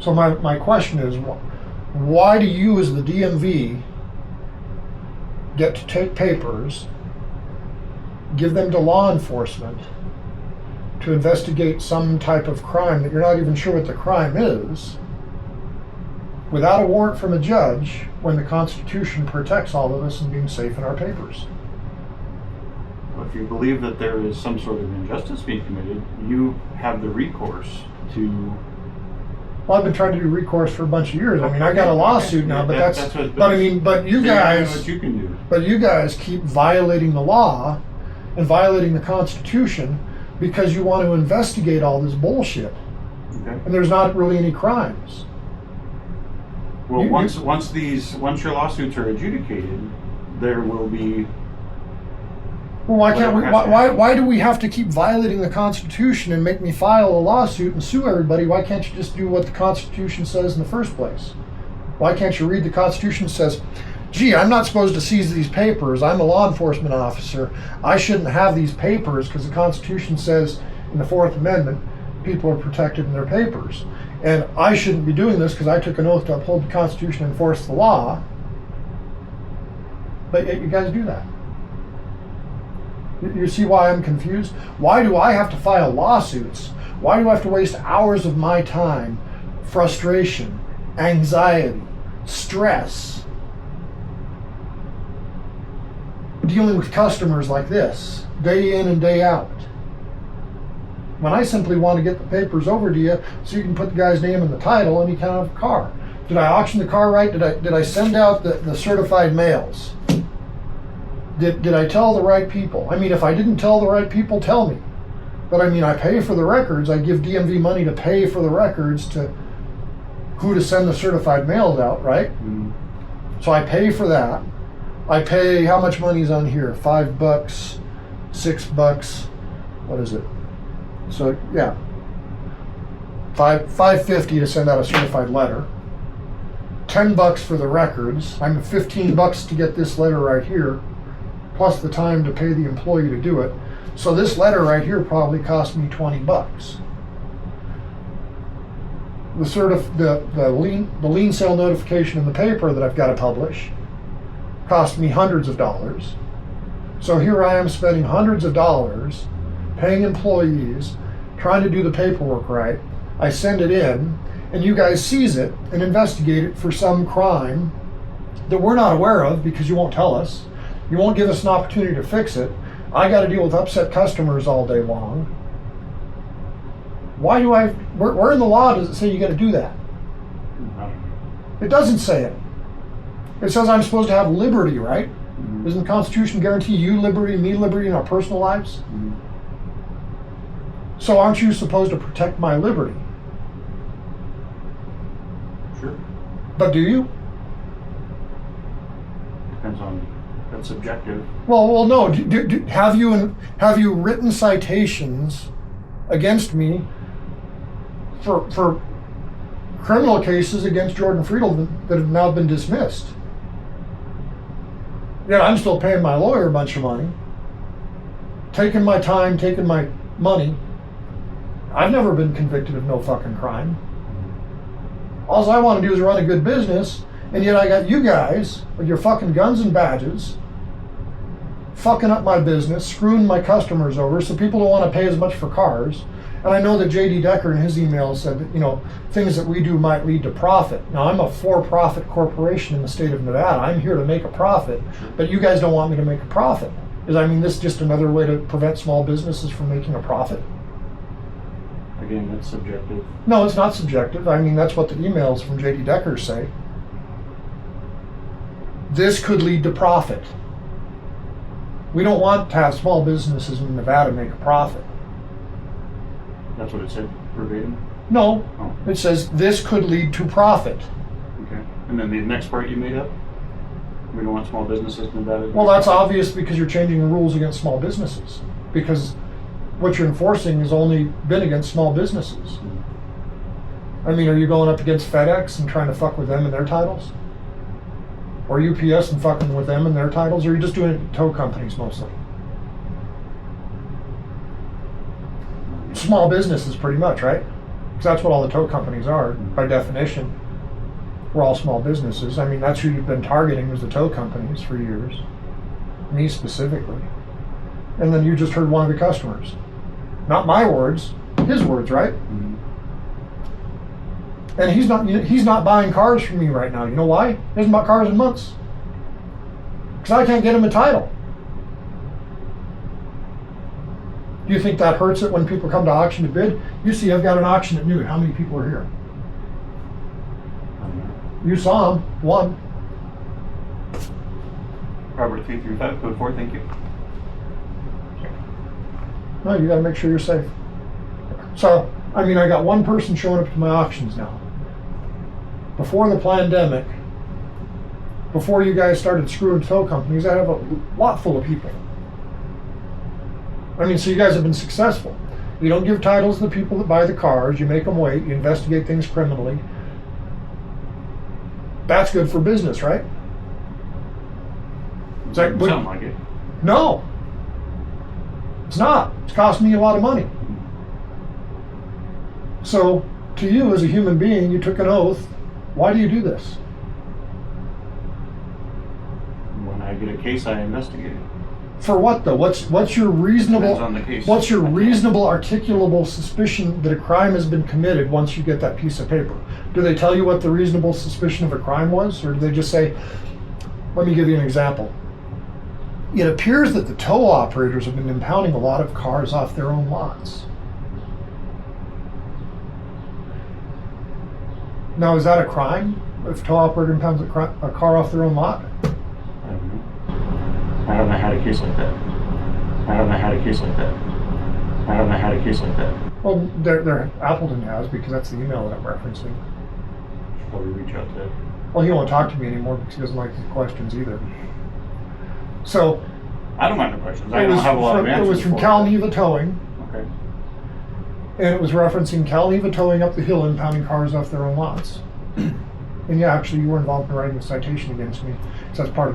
So my question is, why do you as the DMV get to take papers, give them to law enforcement to investigate some type of crime that you're not even sure what the crime is, without a warrant from a judge, when the Constitution protects all of us in being safe in our papers? Well, if you believe that there is some sort of injustice being committed, you have the recourse to. Well, I've been trying to do recourse for a bunch of years. I mean, I got a lawsuit now, but but you guys, what you can do. But you guys keep violating the law and violating the Constitution because you want to investigate all this bullshit. Okay. and there's not really any crimes. Well, You- once your lawsuits are adjudicated, there will be. Well, why can't we? Whatever has to Why happen. do we have to keep violating the Constitution and make me file a lawsuit and sue everybody? Why can't you just do what the Constitution says in the first place? Why can't you read the Constitution? It says, gee, I'm not supposed to seize these papers. I'm a law enforcement officer. I shouldn't have these papers because the Constitution says in the Fourth Amendment, people are protected in their papers. And I shouldn't be doing this because I took an oath to uphold the Constitution and enforce the law. But yet you guys do that. You see why I'm confused? Why do I have to file lawsuits? Why do I have to waste hours of my time, frustration, anxiety, stress, dealing with customers like this, day in and day out? When I simply want to get the papers over to you so you can put the guy's name in the title and he can have a car. Did I auction the car right? Did I send out the certified mails? Did I tell the right people? I mean, if I didn't tell the right people, tell me. But I mean, I pay for the records. I give DMV money to pay for the records to who to send the certified mails out, right? Mm. So I pay for that. I pay, how much money's on here? $5, $6, what is it? So yeah, $5.50 to send out a certified letter. $10 for the records. I'm $15 to get this letter right here, plus the time to pay the employee to do it. So this letter right here probably cost me $20. The lien sale notification in the paper that I've got to publish cost me hundreds of dollars. So here I am spending hundreds of dollars paying employees, trying to do the paperwork right. I send it in, and you guys seize it and investigate it for some crime that we're not aware of because you won't tell us. You won't give us an opportunity to fix it. I got to deal with upset customers all day long. Why do where in the law does it say you got to do that? It doesn't say it. It says I'm supposed to have liberty, right? Mm-hmm. Doesn't the Constitution guarantee you liberty, me liberty in our personal lives? Mm-hmm. So aren't you supposed to protect my liberty? Sure. But do you? Depends on. That's subjective. Well, no. Have you written citations against me for criminal cases against Jordan Friedel that have now been dismissed? Yet I'm still paying my lawyer a bunch of money, taking my time, taking my money. I've never been convicted of no fucking crime. All I want to do is run a good business, and yet I got you guys with your fucking guns and badges fucking up my business, screwing my customers over so people don't want to pay as much for cars. And I know that J.D. Decker in his email said that, things that we do might lead to profit. Now, I'm a for-profit corporation in the state of Nevada. I'm here to make a profit, but you guys don't want me to make a profit. This is just another way to prevent small businesses from making a profit. Again, that's subjective. No, it's not subjective. That's what the emails from J.D. Decker say. This could lead to profit. We don't want to have small businesses in Nevada make a profit. That's what it said verbatim? No, Oh. it says this could lead to profit. Okay. And then the next part you made up? We don't want small businesses in Nevada? Well, that's obvious because you're changing the rules against small businesses. Because what you're enforcing has only been against small businesses. Are you going up against FedEx and trying to fuck with them and their titles? Or UPS and fucking with them and their titles? Or are you just doing it to tow companies mostly? Small businesses pretty much, right? Because that's what all the tow companies are, by definition. We're all small businesses. That's who you've been targeting, was the tow companies for years. Me specifically. And then you just heard one of the customers. Not my words, his words, right? Mm-hmm. And he's not buying cars from me right now. You know why? He hasn't bought cars in months. Because I can't get him a title. Do you think that hurts it when people come to auction to bid? You see, I've got an auction at noon. How many people are here? You saw him. One. Robert 335, code 4, thank you. No, you got to make sure you're safe. So I mean, I got one person showing up to my auctions now. Before the pandemic, before you guys started screwing tow companies, I have a lot full of people. I mean, so you guys have been successful. You don't give titles to the people that buy the cars, you make them wait, you investigate things criminally. That's good for business, right? Sound like it. No, it's not. It's cost me a lot of money. So, to you as a human being, you took an oath. Why do you do this? When I get a case, I investigate it. For what though? What's your reasonable? Depends on the case. What's your reasonable, articulable suspicion that a crime has been committed once you get that piece of paper? Do they tell you what the reasonable suspicion of a crime was, or do they just say, "Let me give you an example"? It appears that the tow operators have been impounding a lot of cars off their own lots. Now, is that a crime if a tow operator impounds a car off their own lot? I don't know. I haven't had a case like that. I haven't had a case like that. I haven't had a case like that. Well, Appleton has, because that's the email that I'm referencing. Should probably reach out to. Well, he won't talk to me anymore because he doesn't like the questions either. So, I don't mind the questions. I don't have a lot of answers. It was from for Cal it. Neva Towing, Okay. and it was referencing Cal Neva Towing up the hill and impounding cars off their own lots. And yeah, actually, you were involved in writing a citation against me. So that's part of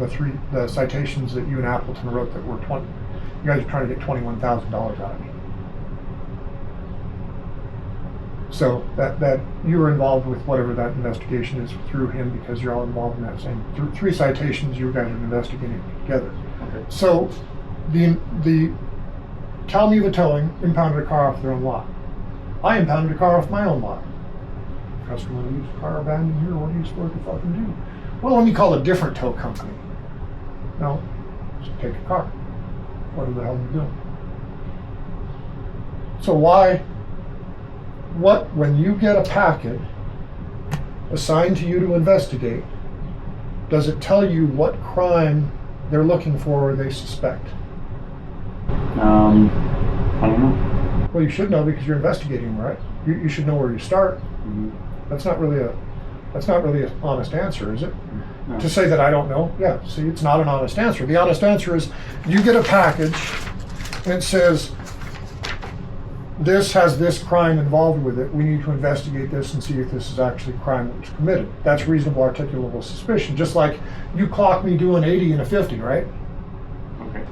the citations that you and Appleton wrote that were 20. You guys are trying to get $21,000 out of me. So that you were involved with whatever that investigation is through him, because you're all involved in that same three citations you guys are investigating together. Okay. So the Cal Neva Towing impounded a car off their own lot. I impounded a car off my own lot. Customer leaves a car abandoned here, what are you supposed to fucking do? Well, let me call a different tow company. No, just take a car. What the hell are you doing? So when you get a packet assigned to you to investigate, does it tell you what crime they're looking for or they suspect? I don't know. Well, you should know because you're investigating, right? You should know where you start. Mm-hmm. That's not really an honest answer, is it? No. To say that I don't know? Yeah, see, it's not an honest answer. The honest answer is you get a package and it says, this has this crime involved with it. We need to investigate this and see if this is actually a crime that was committed. That's reasonable articulable suspicion. Just like you clock me doing 80 and a 50, right? Okay.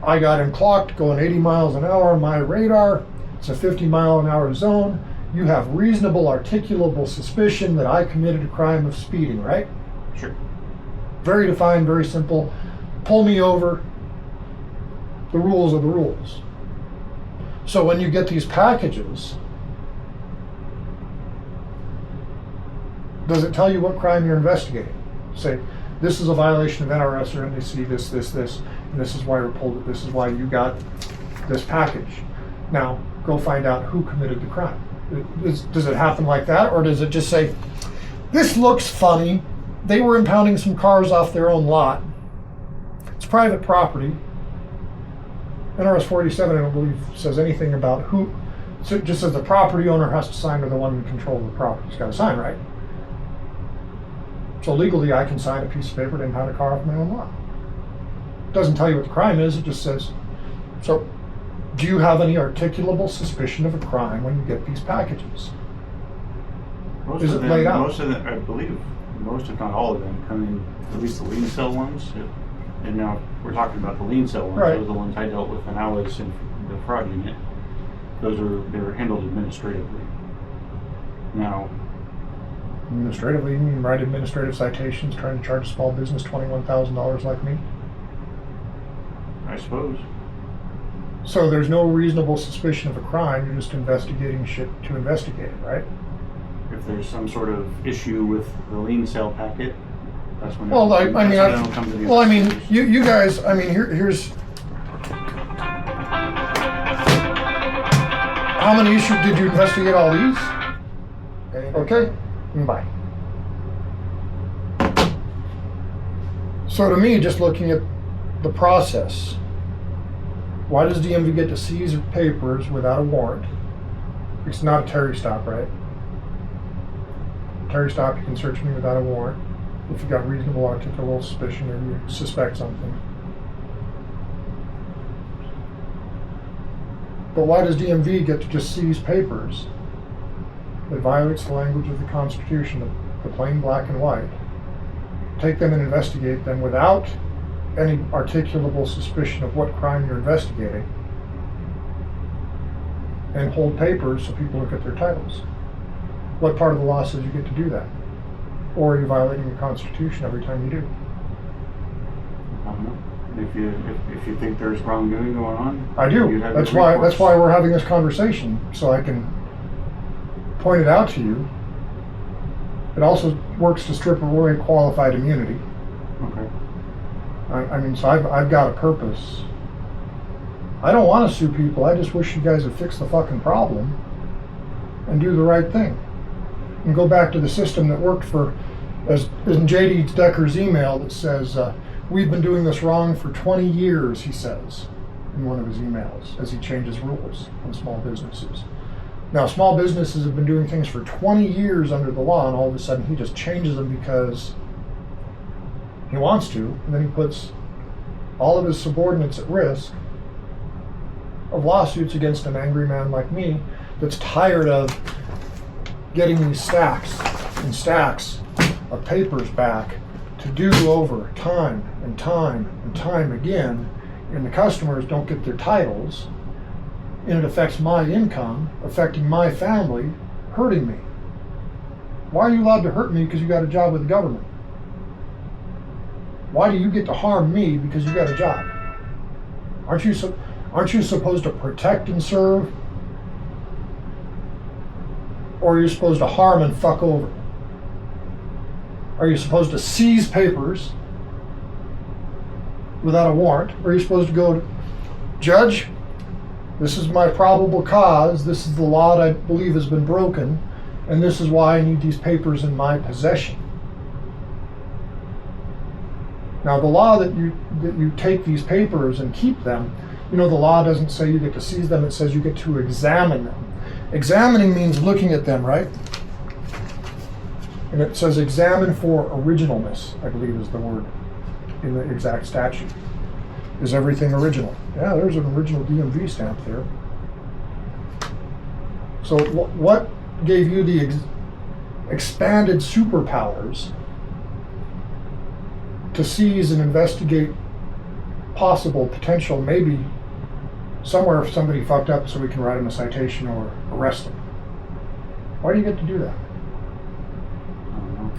I got him clocked going 80 miles an hour on my radar. It's a 50-mile-an-hour zone. You have reasonable articulable suspicion that I committed a crime of speeding, right? Sure. Very defined, very simple. Pull me over. The rules are the rules. So when you get these packages, does it tell you what crime you're investigating? Say, this is a violation of NRS or NDC, this, and this is why we pulled it, this is why you got this package. Now, go find out who committed the crime. Does it happen like that, or does it just say, this looks funny, they were impounding some cars off their own lot, it's private property. NRS 47, I don't believe, says anything about who, so it just says the property owner has to sign, or the one in control of the property has got to sign, right? So legally, I can sign a piece of paper to impound a car off my own lot. It doesn't tell you what the crime is, it just says, so do you have any articulable suspicion of a crime when you get these packages? Is it laid out? Most of them, I believe, most if not all of them come in, at least the lien cell ones. And now we're talking about the lien cell ones. Right. Those are the ones I dealt with when I was in the fraud unit. They were handled administratively. Now, Administratively, you mean write administrative citations trying to charge a small business $21,000 like me? I suppose. So there's no reasonable suspicion of a crime, you're just investigating shit to investigate it, right? If there's some sort of issue with the lien cell packet, that's when Well, it'll come to the you guys, here's how many issues did you investigate? All these? Okay, bye. So to me, just looking at the process, why does DMV get to seize papers without a warrant? It's not a Terry stop, right? Terry stop, you can search me without a warrant if you've got reasonable articulable suspicion or you suspect something. But why does DMV get to just seize papers? It violates the language of the Constitution, the plain black and white. Take them and investigate them without any articulable suspicion of what crime you're investigating, and hold papers so people look at their titles. What part of the law says you get to do that? Or are you violating the Constitution every time you do? I don't know. If you think there's wrongdoing going on, I do. That's why we're having this conversation, so I can point it out to you. It also works to strip away qualified immunity. Okay. I mean, so I've got a purpose. I don't want to sue people. I just wish you guys would fix the fucking problem and do the right thing. And go back to the system that worked for, as in J.D. Decker's email that says, we've been doing this wrong for 20 years, he says in one of his emails, as he changes rules on small businesses. Now, small businesses have been doing things for 20 years under the law, and all of a sudden he just changes them because he wants to, and then he puts all of his subordinates at risk of lawsuits against an angry man like me that's tired of getting these stacks and stacks of papers back to do over time and time and time again, and the customers don't get their titles, and it affects my income, affecting my family, hurting me. Why are you allowed to hurt me because you got a job with the government? Why do you get to harm me because you got a job? Aren't you supposed to protect and serve? Or are you supposed to harm and fuck over? Are you supposed to seize papers without a warrant? Or are you supposed to go, Judge, this is my probable cause, this is the law that I believe has been broken, and this is why I need these papers in my possession. Now, the law that you take these papers and keep them, you know, the law doesn't say you get to seize them, it says you get to examine them. Examining means looking at them, right? And it says examine for originalness, I believe is the word in the exact statute. Is everything original? Yeah, there's an original DMV stamp there. So what gave you the expanded superpowers to seize and investigate possible, potential, maybe somewhere if somebody fucked up so we can write them a citation or arrest them? Why do you get to do that? I don't know.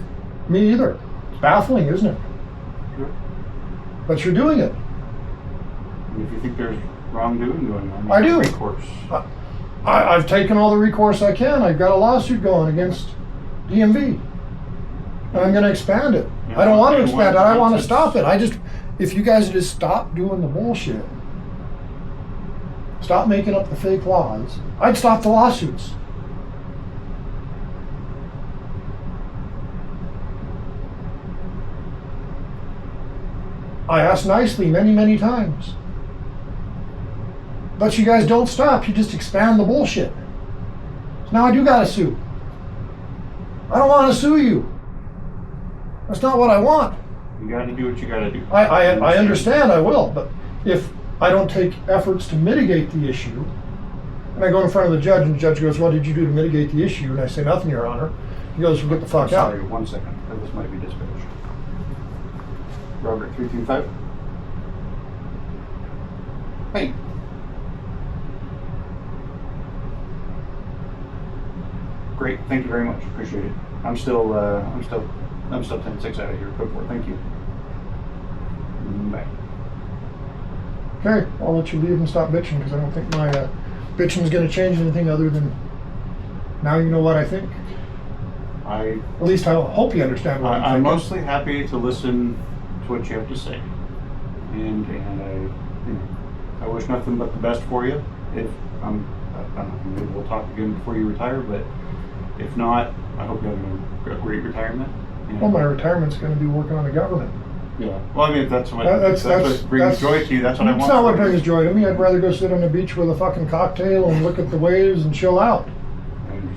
Me either. It's baffling, isn't it? Sure. But you're doing it. If you think there's wrongdoing going on, I do. Recourse. I've taken all the recourse I can. I've got a lawsuit going against DMV. And I'm going to expand it. I don't want to expand it. I want to stop it. If you guys just stop doing the bullshit, stop making up the fake laws, I'd stop the lawsuits. I asked nicely many, many times. But you guys don't stop, you just expand the bullshit. So now I do gotta sue. I don't want to sue you. That's not what I want. You got to do what you got to do. I understand, I will, but if I don't take efforts to mitigate the issue, and I go in front of the judge and the judge goes, what did you do to mitigate the issue? And I say, nothing, Your Honor. He goes, well, get the fuck out. Sorry, 1 second. This might be dispatch. Robert 325. Hey. Great, thank you very much. Appreciate it. I'm still 10-6 out of here. Go for it. Thank you. Bye. Okay, I'll let you leave and stop bitching because I don't think my bitching is going to change anything other than now you know what I think. At least I hope you understand what I'm mostly happy to listen to what you have to say, and I wish nothing but the best for you. If I don't know, maybe we'll talk again before you retire, but if not, I hope you have a great retirement. Well, my retirement's going to be working on the government. Yeah. Well, I mean, if that's what brings joy to you, that's what I want. It's not what brings joy to me. I'd rather go sit on the beach with a fucking cocktail and look at the waves and chill out.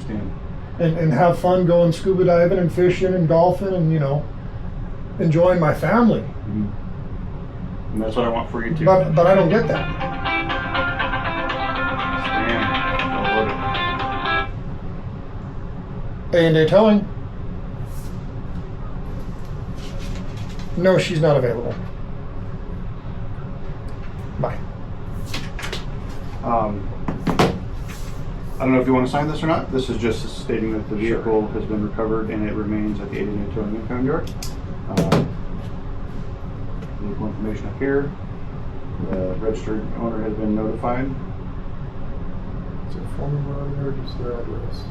understand. and have fun going scuba diving and fishing and golfing and, you know, enjoying my family. And that's what I want for you too. But I don't get that. A&A Towing. No, she's not available. Bye. I don't know if you want to sign this or not. This is just stating that the vehicle has been recovered and it remains at the 8 Towing Impound Yard. Vehicle information up here. The registered owner has been notified. Is there a phone number on there or just their address?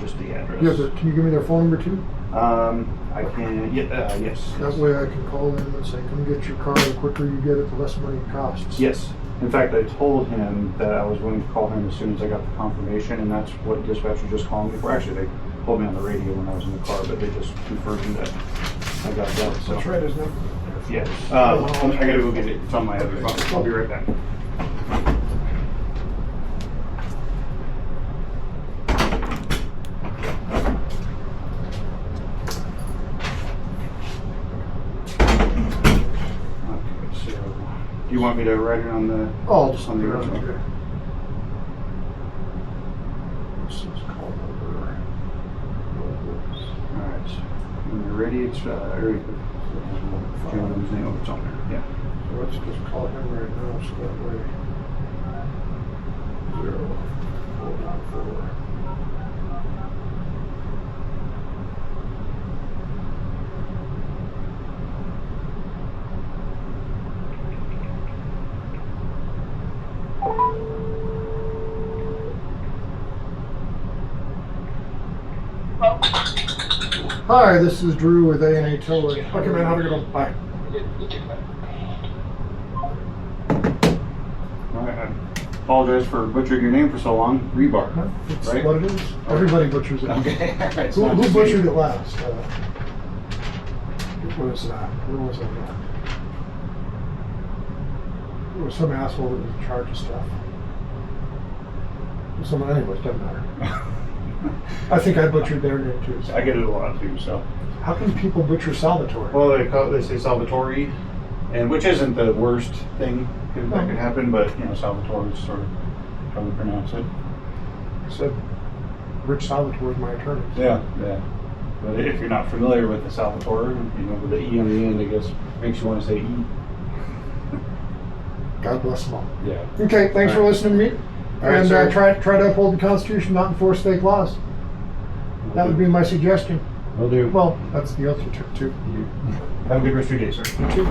Just the address. Can you give me their phone number too? I can, yes. That way I can call them and say, come get your car. The quicker you get it, the less money it costs. Yes. In fact, I told him that I was willing to call him as soon as I got the confirmation, and that's what dispatcher just called me for. Actually, they told me on the radio when I was in the car, but they just confirmed that I got that. So. That's right, isn't it? Yeah. I gotta go get it. It's on my other phone. I'll be right back. You want me to write it on the? Oh, just on the around original. here. This is called over. All right. When you're ready, it's area code. Gentleman's name. Oh, it's on there. Yeah. So let's just call him right now, so that way. 044. Hi, this is Drew with A&A Towing. Okay, man, have a good one. Bye. All right. I apologize for butchering your name for so long. Rebar. No, it's right? what it is. Everybody butchers it. Okay. All right. Who butchered it last? What was that? Where was it at? It was some asshole that was in charge of stuff. Someone, anyways, doesn't matter. I think I butchered their name too. So. I get it a lot too. So. How can people butcher Salvatore? Well, they say Salvatore, and which isn't the worst thing that could happen, but you know, Salvatore is sort of how we pronounce it. I said, Rich Salvatore is my attorney. Yeah. But if you're not familiar with the Salvatore, you know, with the E on the end, I guess makes you want to say E. God bless them all. Yeah. Okay, thanks for listening to me. All right, And sir. try to uphold the Constitution, not enforce fake laws. That would be my suggestion. Will do. Well, that's the oath you took too. Have a good rest of your day, sir. You too.